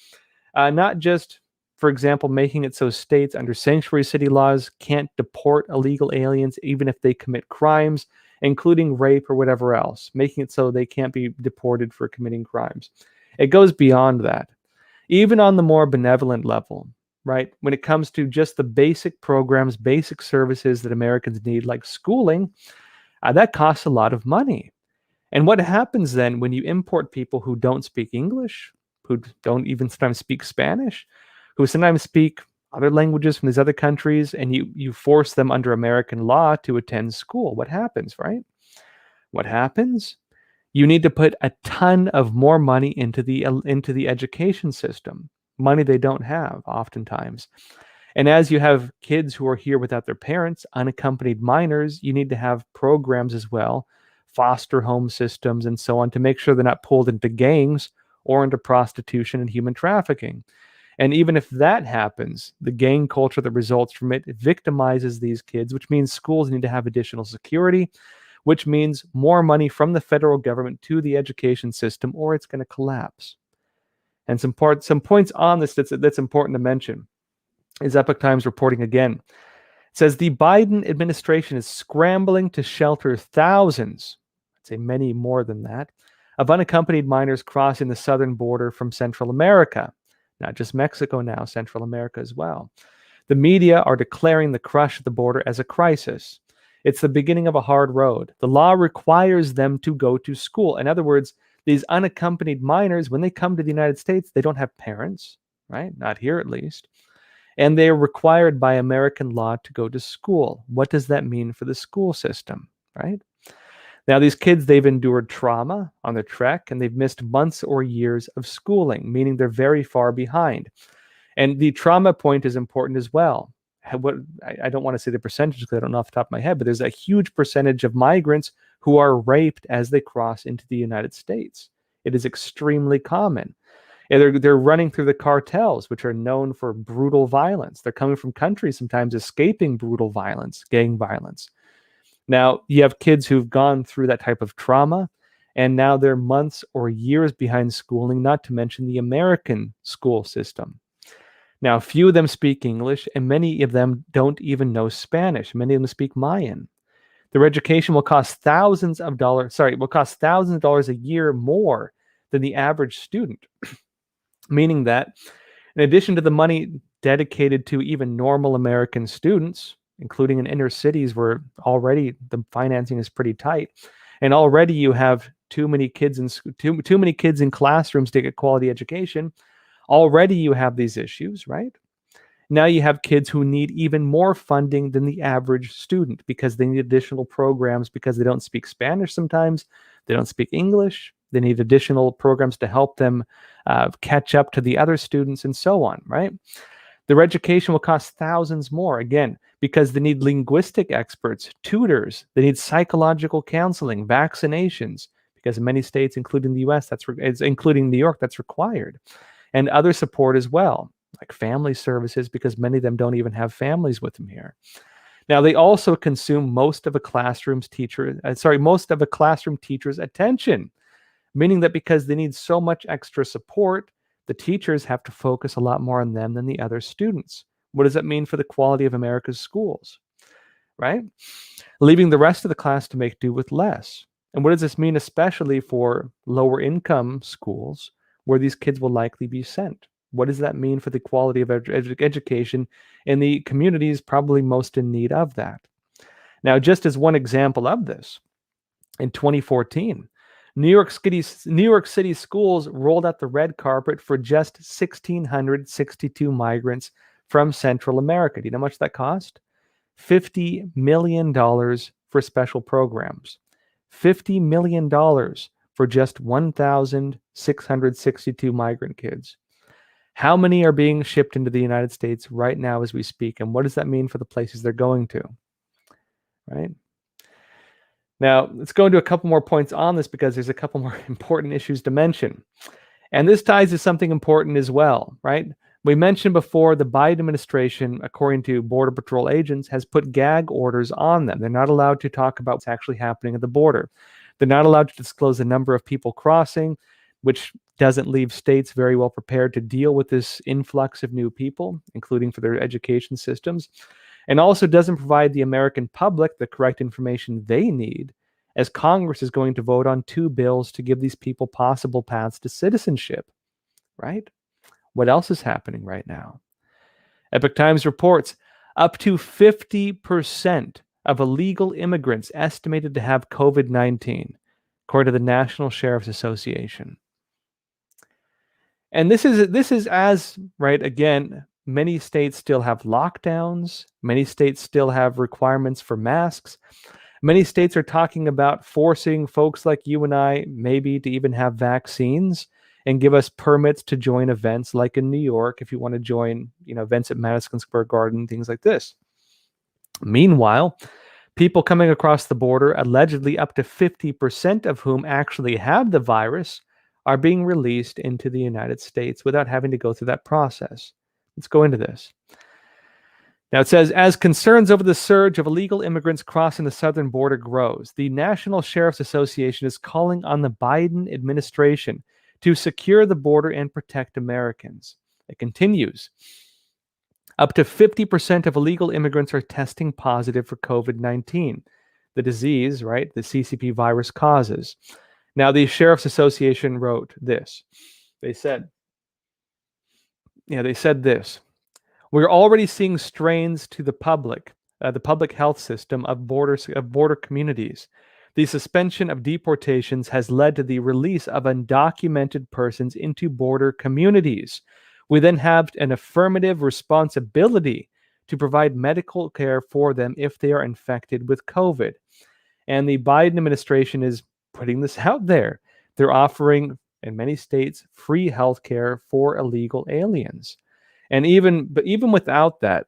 Not just, for example, making it so states under sanctuary city laws can't deport illegal aliens even if they commit crimes, including rape or whatever else, making it so they can't be deported for committing crimes. It goes beyond that. Even on the more benevolent level, right? When it comes to just the basic programs, basic services that Americans need, like schooling, that costs a lot of money. And what happens then when you import people who don't speak English, who don't even sometimes speak Spanish, who sometimes speak other languages from these other countries, and you force them under American law to attend school? What happens, right? What happens? You need to put a ton of more money into the education system, money they don't have oftentimes. And as you have kids who are here without their parents, unaccompanied minors, you need to have programs as well, foster home systems and so on, to make sure they're not pulled into gangs or into prostitution and human trafficking. And even if that happens, the gang culture that results from it victimizes these kids, which means schools need to have additional security, which means more money from the federal government to the education system, or it's going to collapse. And some points on this that's important to mention is Epoch Times reporting again. It says the Biden administration is scrambling to shelter thousands, I'd say many more than that, of unaccompanied minors crossing the southern border from Central America. Not just Mexico now, Central America as well. The media are declaring the crush at the border as a crisis. It's the beginning of a hard road. The law requires them to go to school. In other words, these unaccompanied minors, when they come to the United States, they don't have parents, right? Not here, at least. And they are required by American law to go to school. What does that mean for the school system, right? Now, these kids, they've endured trauma on their trek, and they've missed months or years of schooling, meaning they're very far behind. And the trauma point is important as well. I don't want to say the percentage because I don't know off the top of my head, but there's a huge percentage of migrants who are raped as they cross into the United States. It is extremely common. And they're running through the cartels, which are known for brutal violence. They're coming from countries sometimes escaping brutal violence, gang violence. Now, you have kids who've gone through that type of trauma, and now they're months or years behind schooling, not to mention the American school system. Now, few of them speak English, and many of them don't even know Spanish. Many of them speak Mayan. Their education will cost thousands of dollars a year more than the average student. Meaning that in addition to the money dedicated to even normal American students, including in inner cities where already the financing is pretty tight, and already you have too many kids in classrooms to get quality education, already you have these issues, right? Now you have kids who need even more funding than the average student because they need additional programs because they don't speak Spanish sometimes, they don't speak English, they need additional programs to help them catch up to the other students and so on, right? Their education will cost thousands more, again, because they need linguistic experts, tutors, they need psychological counseling, vaccinations, because in many states, including the US, including New York, that's required, and other support as well, like family services, because many of them don't even have families with them here. Now, they also consume most of a classroom teacher's attention, meaning that because they need so much extra support, the teachers have to focus a lot more on them than the other students. What does that mean for the quality of America's schools? right? Leaving the rest of the class to make do with less. And what does this mean, especially for lower income schools where these kids will likely be sent? What does that mean for the quality of education in the communities probably most in need of that? Now, just as one example of this, in 2014, New York City schools rolled out the red carpet for just 1,662 migrants from Central America. Do you know how much that cost? $50 million for special programs. $50 million for just 1,662 migrant kids. How many are being shipped into the United States right now as we speak? And what does that mean for the places they're going to? Right? Now, let's go into a couple more points on this because there's a couple more important issues to mention. And this ties to something important as well, right? We mentioned before the Biden administration, according to Border Patrol agents, has put gag orders on them. They're not allowed to talk about what's actually happening at the border. They're not allowed to disclose the number of people crossing, which doesn't leave states very well prepared to deal with this influx of new people, including for their education systems, and also doesn't provide the American public the correct information they need, as Congress is going to vote on 2 bills to give these people possible paths to citizenship, right? What else is happening right now? Epoch Times reports up to 50% of illegal immigrants estimated to have COVID-19, according to the National Sheriff's Association. And this is as, right, again, many states still have lockdowns. Many states still have requirements for masks. Many states are talking about forcing folks like you and I maybe to even have vaccines and give us permits to join events like in New York if you want to join, events at Madison Square Garden, things like this. Meanwhile, people coming across the border, allegedly up to 50% of whom actually have the virus, are being released into the United States without having to go through that process. Let's go into this. Now it says, as concerns over the surge of illegal immigrants crossing the southern border grows, the National Sheriff's Association is calling on the Biden administration to secure the border and protect Americans. It continues. Up to 50% of illegal immigrants are testing positive for COVID-19, the disease, right, the CCP virus causes. Now, the Sheriff's Association wrote this. They said this. We're already seeing strains to the public health system of border communities. The suspension of deportations has led to the release of undocumented persons into border communities. We then have an affirmative responsibility to provide medical care for them if they are infected with COVID. And the Biden administration is putting this out there. They're offering, in many states, free health care for illegal aliens. And even without that,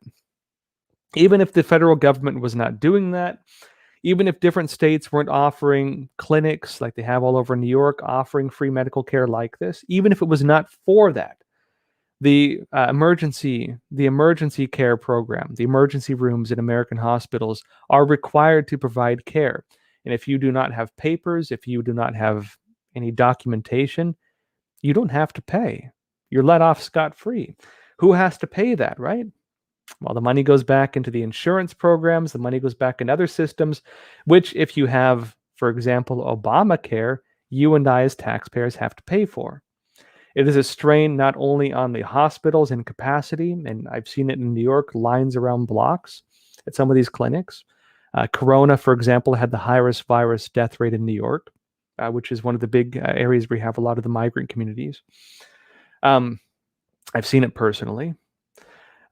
even if the federal government was not doing that, even if different states weren't offering clinics like they have all over New York, offering free medical care like this, even if it was not for that, the emergency care program, the emergency rooms in American hospitals are required to provide care. And if you do not have papers, if you do not have any documentation, you don't have to pay. You're let off scot-free. Who has to pay that, right? Well, the money goes back into the insurance programs. The money goes back in other systems, which if you have, for example, Obamacare, you and I as taxpayers have to pay for. It is a strain not only on the hospitals in capacity, and I've seen it in New York, lines around blocks at some of these clinics. Corona, for example, had the highest virus death rate in New York, which is one of the big areas where you have a lot of the migrant communities. I've seen it personally.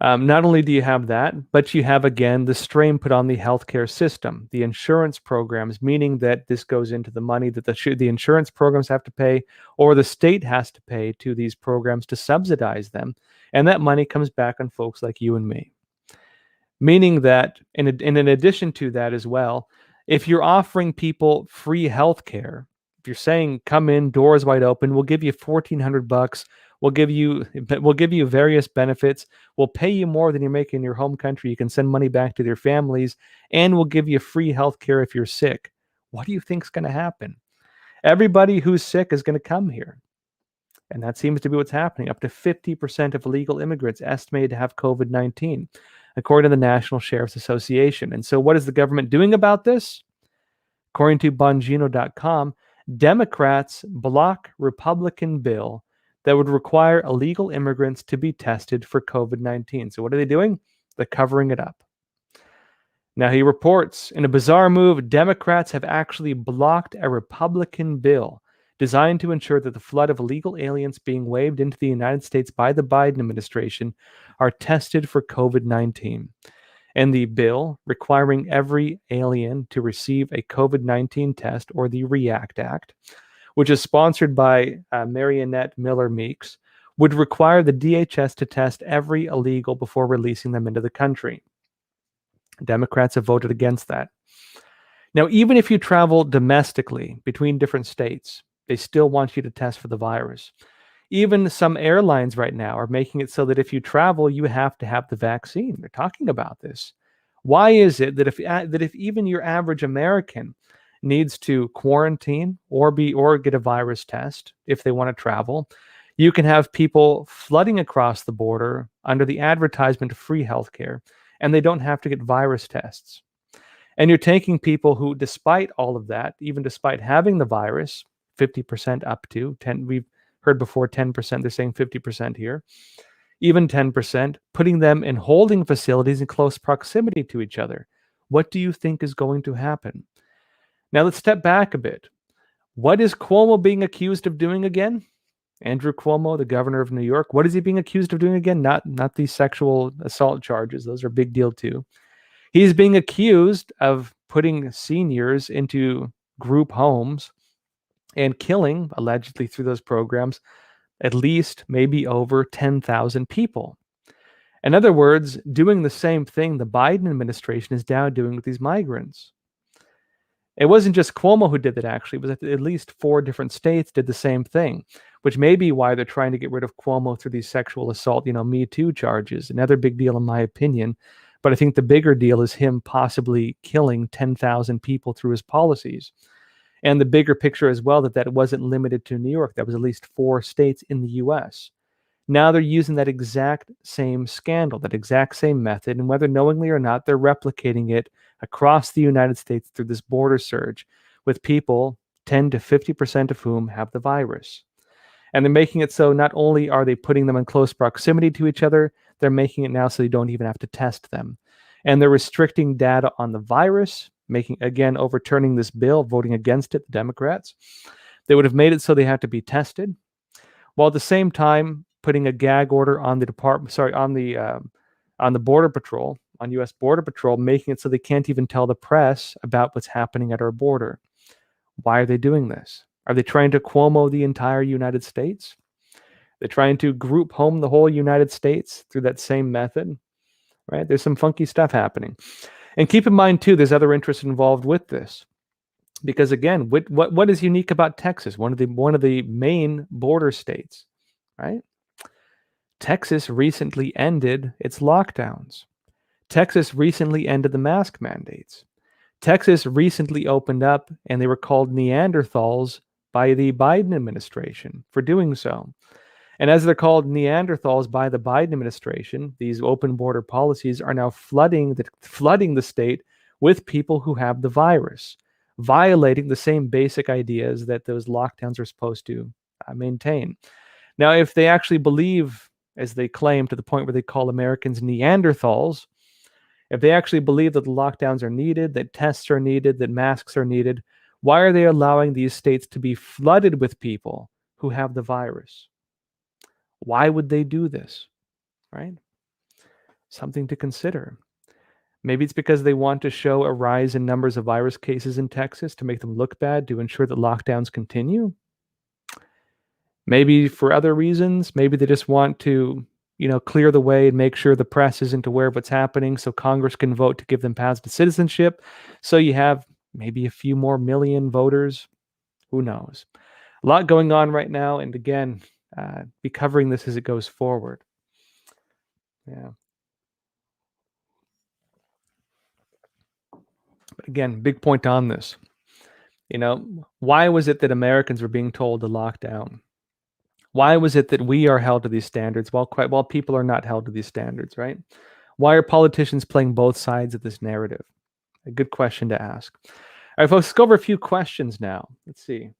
Not only do you have that, but you have, again, the strain put on the healthcare system, the insurance programs, meaning that this goes into the money that the insurance programs have to pay, or the state has to pay to these programs to subsidize them. And that money comes back on folks like you and me. Meaning that, in addition to that as well, if you're offering people free healthcare, if you're saying, come in, doors wide open, we'll give you $1,400, we'll give you various benefits, we'll pay you more than you're making in your home country, you can send money back to their families, and we'll give you free healthcare if you're sick. What do you think is going to happen? Everybody who's sick is going to come here. And that seems to be what's happening. Up to 50% of illegal immigrants estimated to have COVID-19. according to the National Sheriff's Association. And so what is the government doing about this? According to Bongino.com, Democrats block Republican bill that would require illegal immigrants to be tested for COVID-19. So what are they doing? They're covering it up. Now he reports, in a bizarre move, Democrats have actually blocked a Republican bill designed to ensure that the flood of illegal aliens being waved into the United States by the Biden administration are tested for COVID-19. And the bill requiring every alien to receive a COVID-19 test, or the REACT Act, which is sponsored by Marionette Miller Meeks, would require the DHS to test every illegal before releasing them into the country. Democrats have voted against that. Now, even if you travel domestically between different states, they still want you to test for the virus. Even some airlines right now are making it so that if you travel, you have to have the vaccine. They're talking about this. Why is it that if even your average American needs to quarantine or get a virus test if they want to travel, you can have people flooding across the border under the advertisement of free healthcare, and they don't have to get virus tests. And you're taking people who, despite all of that, even despite having the virus, 50% up to 10, we've heard before 10%, they're saying 50% here, even 10%, putting them in holding facilities in close proximity to each other. What do you think is going to happen? Now let's step back a bit. What is Cuomo being accused of doing again? Andrew Cuomo, the governor of New York, what is he being accused of doing again? Not these sexual assault charges. Those are a big deal too. He's being accused of putting seniors into group homes and killing, allegedly through those programs, at least maybe over 10,000 people. In other words, doing the same thing the Biden administration is now doing with these migrants. It wasn't just Cuomo who did that, actually. It was at least 4 different states did the same thing, which may be why they're trying to get rid of Cuomo through these sexual assault, Me Too charges. Another big deal, in my opinion. But I think the bigger deal is him possibly killing 10,000 people through his policies. And the bigger picture as well, that wasn't limited to New York. That was at least 4 states in the U.S. Now they're using that exact same scandal, that exact same method, and whether knowingly or not, they're replicating it across the United States through this border surge with people, 10 to 50% of whom have the virus. And they're making it so not only are they putting them in close proximity to each other, they're making it now so they don't even have to test them. And they're restricting data on the virus, overturning this bill, voting against it, the Democrats. They would have made it so they have to be tested, while at the same time putting a gag order on the Border Patrol, on U.S. Border Patrol, making it so they can't even tell the press about what's happening at our border. Why are they doing this? Are they trying to Cuomo the entire United States? They're trying to group home the whole United States through that same method, right? There's some funky stuff happening. And keep in mind, too, there's other interests involved with this. Because, again, what is unique about Texas? One of the main border states, right? Texas recently ended its lockdowns. Texas recently ended the mask mandates. Texas recently opened up, and they were called Neanderthals by the Biden administration for doing so. And as they're called Neanderthals by the Biden administration, these open border policies are now flooding the state with people who have the virus, violating the same basic ideas that those lockdowns are supposed to maintain. Now, if they actually believe, as they claim to the point where they call Americans Neanderthals, if they actually believe that the lockdowns are needed, that tests are needed, that masks are needed, why are they allowing these states to be flooded with people who have the virus? Why would they do this, right? Something to consider. Maybe it's because they want to show a rise in numbers of virus cases in Texas to make them look bad, to ensure that lockdowns continue. Maybe for other reasons. Maybe they just want to, clear the way and make sure the press isn't aware of what's happening so Congress can vote to give them paths to citizenship. So you have maybe a few more million voters. Who knows? A lot going on right now. And again, be covering this as it goes forward. Yeah. But again, big point on this. Why was it that Americans were being told to lock down? Why was it that we are held to these standards while people are not held to these standards, right? Why are politicians playing both sides of this narrative? A good question to ask. All right, folks, let's go over a few questions now. Let's see.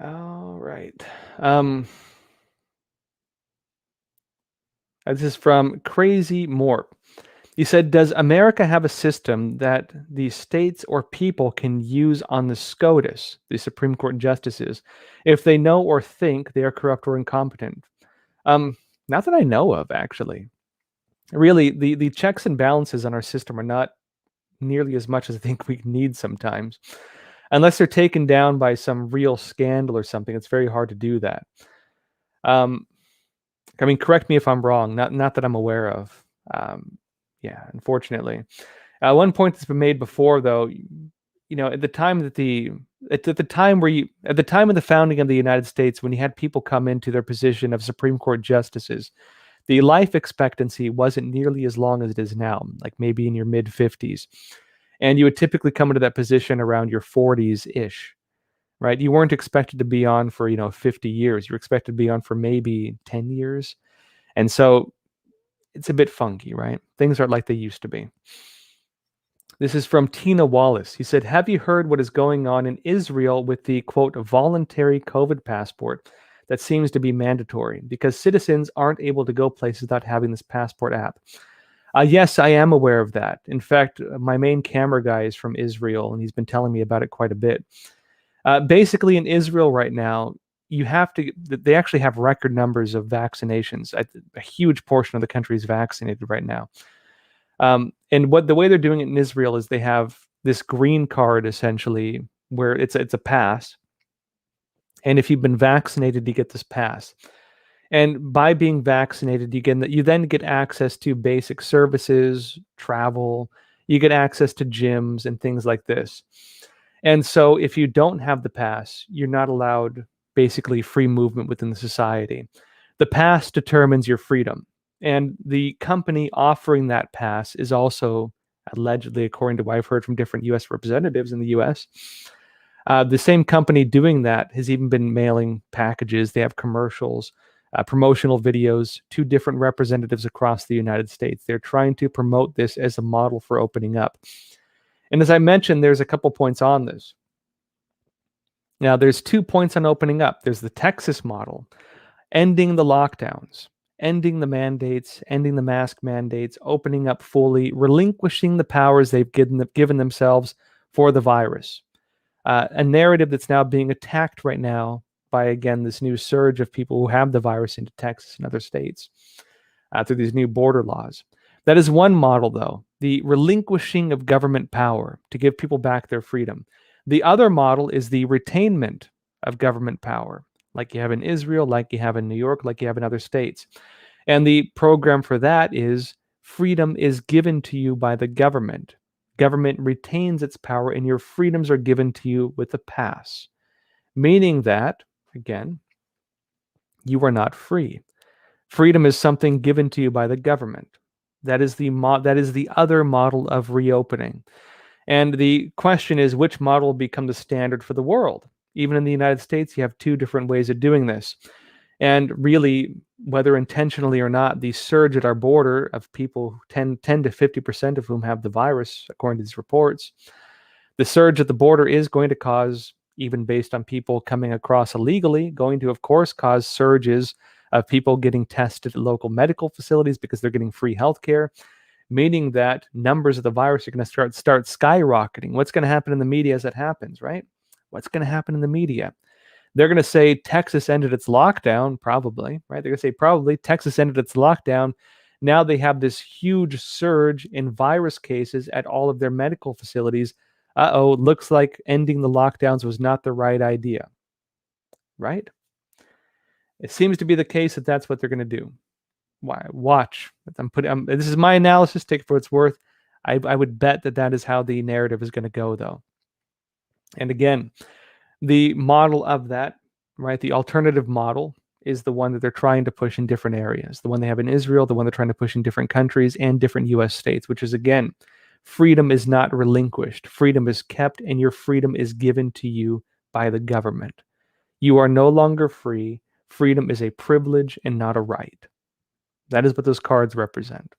All right. This is from Crazy Morp. He said, does America have a system that the states or people can use on the SCOTUS, the Supreme Court justices, if they know or think they are corrupt or incompetent? Not that I know of, actually. Really, the checks and balances on our system are not nearly as much as I think we need sometimes. Unless they're taken down by some real scandal or something, it's very hard to do that. I mean, correct me if I'm wrong. Not that I'm aware of. Yeah, unfortunately. One point that's been made before, though, at the time of the founding of the United States, when you had people come into their position of Supreme Court justices, the life expectancy wasn't nearly as long as it is now, like maybe in your mid 50s. And you would typically come into that position around your 40s-ish, right? You weren't expected to be on for, 50 years. You were expected to be on for maybe 10 years. And so it's a bit funky, right? Things aren't like they used to be. This is from Tina Wallace. He said, have you heard what is going on in Israel with the, quote, voluntary COVID passport that seems to be mandatory because citizens aren't able to go places without having this passport app? Yes, I am aware of that. In fact, my main camera guy is from Israel, and he's been telling me about it quite a bit. Basically, in Israel right now, they actually have record numbers of vaccinations. A huge portion of the country is vaccinated right now. And the way they're doing it in Israel is they have this green card, essentially, where it's a pass. And if you've been vaccinated, you get this pass. And by being vaccinated, you then get access to basic services, travel, you get access to gyms and things like this. And so if you don't have the pass, you're not allowed basically free movement within the society. The pass determines your freedom. And the company offering that pass is also allegedly, according to what I've heard from different U.S. representatives in the U.S., the same company doing that has even been mailing packages. They have commercials, promotional videos to different representatives across the United States. They're trying to promote this as a model for opening up. And as I mentioned, there's a couple points on this. Now, there's 2 points on opening up. There's the Texas model, ending the lockdowns, ending the mandates, ending the mask mandates, opening up fully, relinquishing the powers they've given themselves for the virus. A narrative that's now being attacked right now by, again, this new surge of people who have the virus into Texas and other states through these new border laws. That is one model, though, the relinquishing of government power to give people back their freedom. The other model is the retainment of government power, like you have in Israel, like you have in New York, like you have in other states. And the program for that is freedom is given to you by the government. Government retains its power, and your freedoms are given to you with a pass, meaning that, again, you are not free. Freedom is something given to you by the government. That is the other model of reopening. And the question is, which model will become the standard for the world? Even in the United States, you have 2 different ways of doing this. And really, whether intentionally or not, the surge at our border of people, 10 to 50% of whom have the virus, according to these reports, the surge at the border is going to cause, even based on people coming across illegally, going to, of course, cause surges of people getting tested at local medical facilities because they're getting free healthcare, meaning that numbers of the virus are going to start skyrocketing. What's going to happen in the media as that happens, right? What's going to happen in the media? They're going to say Texas ended its lockdown, probably, right? They're going to say probably Texas ended its lockdown. Now they have this huge surge in virus cases at all of their medical facilities. Looks like ending the lockdowns was not the right idea, right? It seems to be the case that that's what they're going to do. Why? Watch. This is my analysis. Take it for what it's worth. I would bet that is how the narrative is going to go, though. And again, the model of that, right, the alternative model is the one that they're trying to push in different areas. The one they have in Israel, the one they're trying to push in different countries and different U.S. states, which is, again, freedom is not relinquished. Freedom is kept, and your freedom is given to you by the government. You are no longer free. Freedom is a privilege and not a right. That is what those cards represent.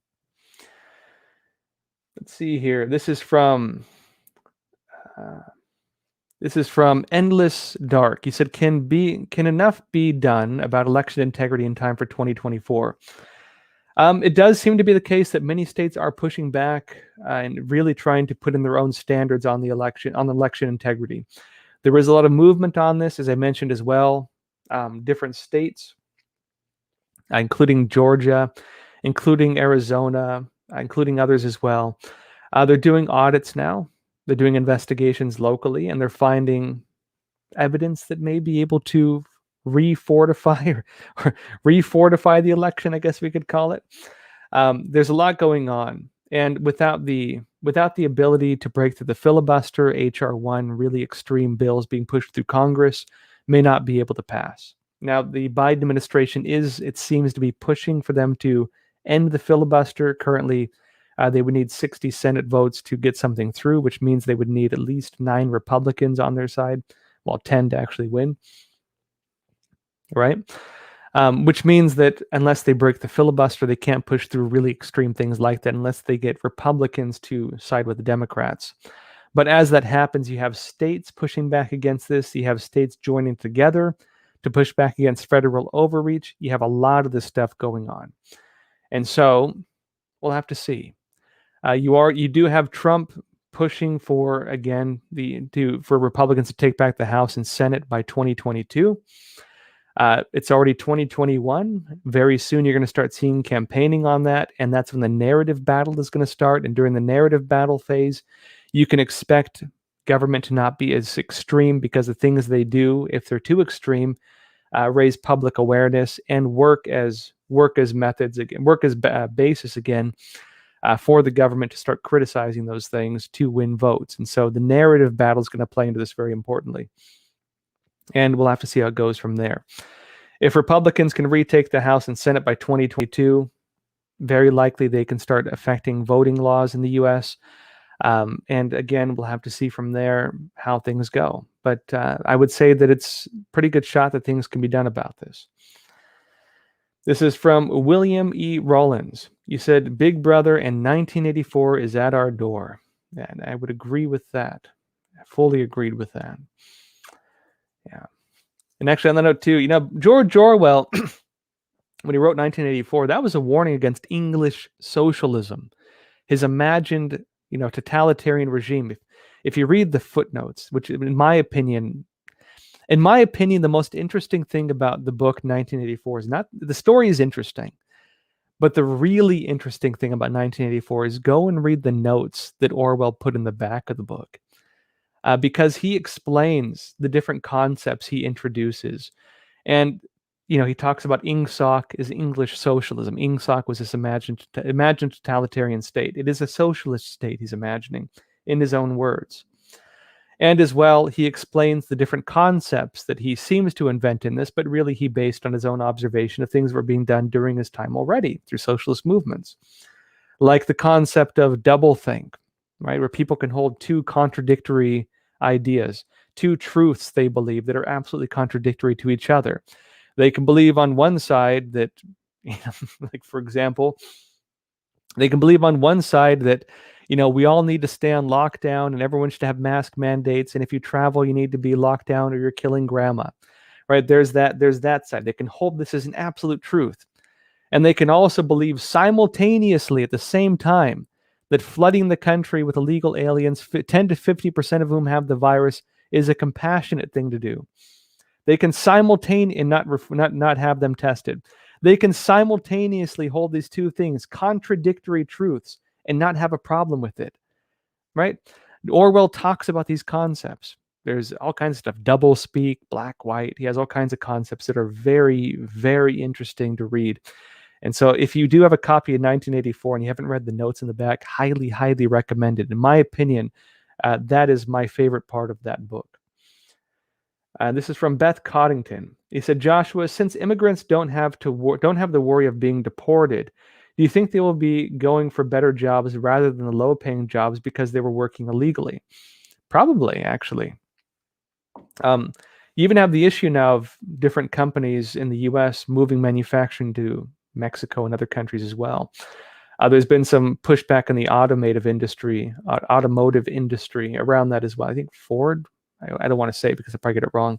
Let's see here. This is from Endless Dark. He said, "Can enough be done about election integrity in time for 2024?" It does seem to be the case that many states are pushing back and really trying to put in their own standards on election integrity. There was a lot of movement on this, as I mentioned as well. Different states, including Georgia, including Arizona, including others as well. They're doing audits now. They're doing investigations locally, and they're finding evidence that may be able to refortify or refortify the election, I guess we could call it. There's a lot going on, and without the ability to break through the filibuster, HR 1, really extreme bills being pushed through Congress may not be able to pass. Now, the Biden administration it seems to be pushing for them to end the filibuster. Currently, they would need 60 Senate votes to get something through, which means they would need at least 9 Republicans on their side, well, 10 to actually win, right? Which means that unless they break the filibuster, they can't push through really extreme things like that unless they get Republicans to side with the Democrats. But as that happens, you have states pushing back against this. You have states joining together to push back against federal overreach. You have a lot of this stuff going on. And so we'll have to see. You do have Trump pushing for, again, for Republicans to take back the House and Senate by 2022. It's already 2021. Very soon you're going to start seeing campaigning on that, and that's when the narrative battle is going to start. And during the narrative battle phase, you can expect government to not be as extreme, because the things they do, if they're too extreme, raise public awareness and work as methods again, work as basis again for the government to start criticizing those things to win votes. And so the narrative battle is going to play into this very importantly. And we'll have to see how it goes from there. If Republicans can retake the House and Senate by 2022, very likely they can start affecting voting laws in the U.S. And again, we'll have to see from there how things go. But I would say that it's a pretty good shot that things can be done about this. This is from William E. Rollins. You said, "Big Brother and 1984 is at our door." And I would agree with that. I fully agreed with that. Yeah. And actually, on that note too, George Orwell, when he wrote 1984, that was a warning against English socialism, his imagined, totalitarian regime. If you read the footnotes, which in my opinion, the most interesting thing about the book 1984 is not the story is interesting, but the really interesting thing about 1984 is go and read the notes that Orwell put in the back of the book. Because he explains the different concepts he introduces. And, he talks about Ingsoc is English socialism. Ingsoc was this imagined totalitarian state. It is a socialist state he's imagining, in his own words. And as well, he explains the different concepts that he seems to invent in this, but really he based on his own observation of things that were being done during his time already through socialist movements. Like the concept of doublethink, right? Where people can hold two contradictory ideas, two truths they believe that are absolutely contradictory to each other. They can believe on one side that, like for example, they can believe on one side that, we all need to stay on lockdown and everyone should have mask mandates. And if you travel, you need to be locked down or you're killing grandma, right? There's that side. They can hold this as an absolute truth. And they can also believe simultaneously at the same time that flooding the country with illegal aliens, 10 to 50% of whom have the virus, is a compassionate thing to do. They can simultaneously not have them tested. They can simultaneously hold these two things, contradictory truths, and not have a problem with it, right? Orwell talks about these concepts. There's all kinds of stuff, double speak, black, white. He has all kinds of concepts that are very, very interesting to read. And so if you do have a copy of 1984 and you haven't read the notes in the back, highly, highly recommended. In my opinion, that is my favorite part of that book. This is from Beth Coddington. He said, "Joshua, since immigrants don't have the worry of being deported, do you think they will be going for better jobs rather than the low-paying jobs because they were working illegally?" Probably, actually. You even have the issue now of different companies in the U.S. moving manufacturing to Mexico and other countries as well. There's been some pushback in the automotive industry around that as well. I think Ford, I don't want to say it because I probably get it wrong.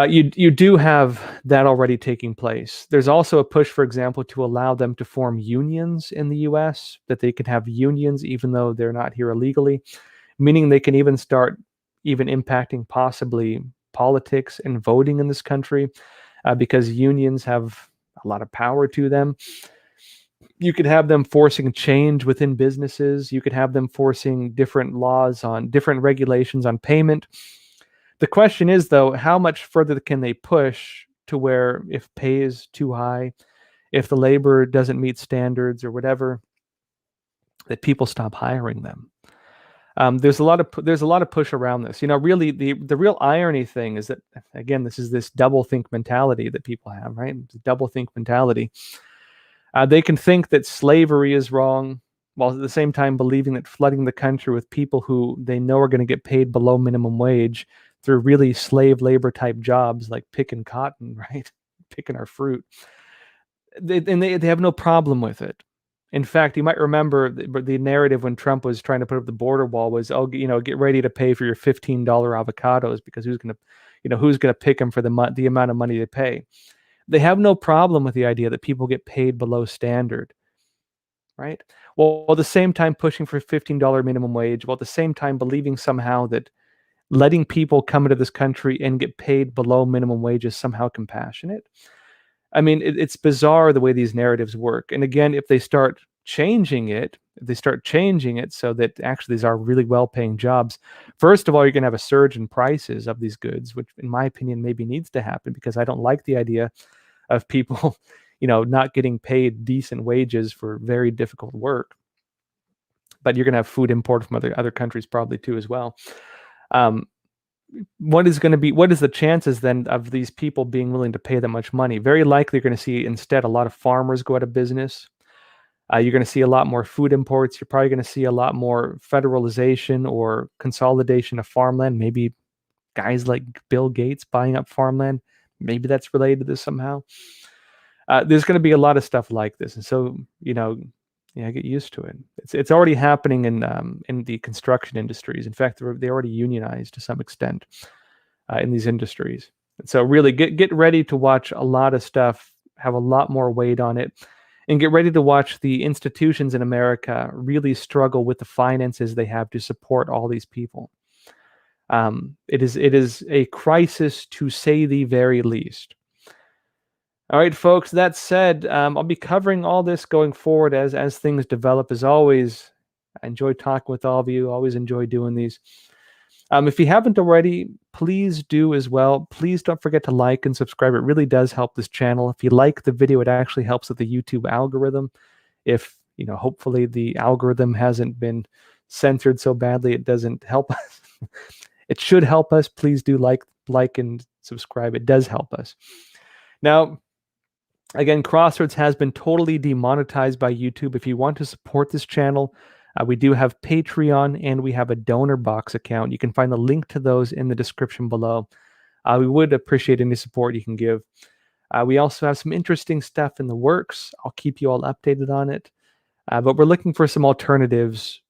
You do have that already taking place. There's also a push, for example, to allow them to form unions in the US, that they can have unions even though they're not here illegally, meaning they can even start even impacting possibly politics and voting in this country because unions have a lot of power to them. You could have them forcing change within businesses. You could have them forcing different laws on different regulations on payment. The question is, though, how much further can they push to where if pay is too high, if the labor doesn't meet standards or whatever, that people stop hiring them? There's a lot of push around this. Really, the real irony thing is that, again, this is this double-think mentality that people have, right? It's a double-think mentality. They can think that slavery is wrong, while at the same time believing that flooding the country with people who they know are going to get paid below minimum wage through really slave labor type jobs like picking cotton, right? Picking our fruit. They have no problem with it. In fact, you might remember the narrative when Trump was trying to put up the border wall was, oh, get ready to pay for your $15 avocados because who's going to pick them for the amount of money they pay. They have no problem with the idea that people get paid below standard, right? While at the same time pushing for $15 minimum wage, while at the same time believing somehow that letting people come into this country and get paid below minimum wage is somehow compassionate. I mean, it's bizarre the way these narratives work. And again, if they start changing it so that actually these are really well-paying jobs, first of all, you're going to have a surge in prices of these goods, which in my opinion maybe needs to happen because I don't like the idea of people, not getting paid decent wages for very difficult work. But you're going to have food imported from other countries probably too as well. What is the chances then of these people being willing to pay that much money? Very likely you're going to see instead a lot of farmers go out of business. You're going to see a lot more food imports. You're probably going to see a lot more federalization or consolidation of farmland. Maybe guys like Bill Gates buying up farmland. Maybe that's related to this somehow. There's going to be a lot of stuff like this. And so, get used to it. It's already happening in the construction industries. In fact, they already unionized to some extent in these industries. And so really get ready to watch a lot of stuff, have a lot more weight on it, and get ready to watch the institutions in America really struggle with the finances they have to support all these people. It is a crisis to say the very least. All right, folks, that said, I'll be covering all this going forward as things develop. As always, I enjoy talking with all of you. Always enjoy doing these. If you haven't already, please do as well. Please don't forget to like and subscribe. It really does help this channel. If you like the video, it actually helps with the YouTube algorithm. If, hopefully the algorithm hasn't been censored so badly, it doesn't help us. It should help us. Please do like and subscribe. It does help us. Now, again, Crossroads has been totally demonetized by YouTube. If you want to support this channel, we do have Patreon and we have a donor box account. You can find the link to those in the description below. We would appreciate any support you can give. We also have some interesting stuff in the works. I'll keep you all updated on it. But we're looking for some alternatives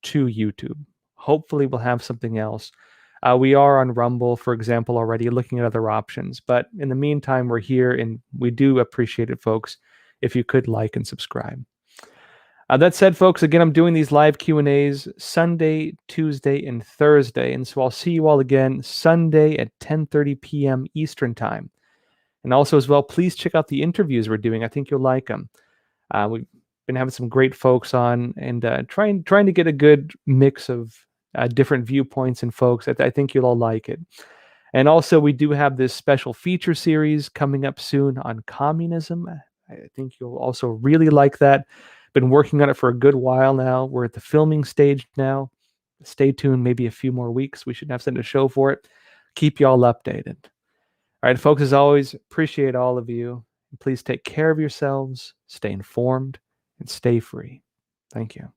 to YouTube. Hopefully we'll have something else. We are on Rumble, for example, already looking at other options. But in the meantime, we're here, and we do appreciate it, folks, if you could like and subscribe. That said, folks, again, I'm doing these live Q&As Sunday, Tuesday, and Thursday. And so I'll see you all again Sunday at 10:30 p.m. Eastern Time. And also as well, please check out the interviews we're doing. I think you'll like them. We've been having some great folks on and trying to get a good mix of different viewpoints and folks. I think you'll all like it. And also, we do have this special feature series coming up soon on communism. I think you'll also really like that. Been working on it for a good while now. We're at the filming stage now. Stay tuned, maybe a few more weeks. We should have something to show for it. Keep y'all updated. All right, folks, as always, appreciate all of you. Please take care of yourselves, stay informed, and stay free. Thank you.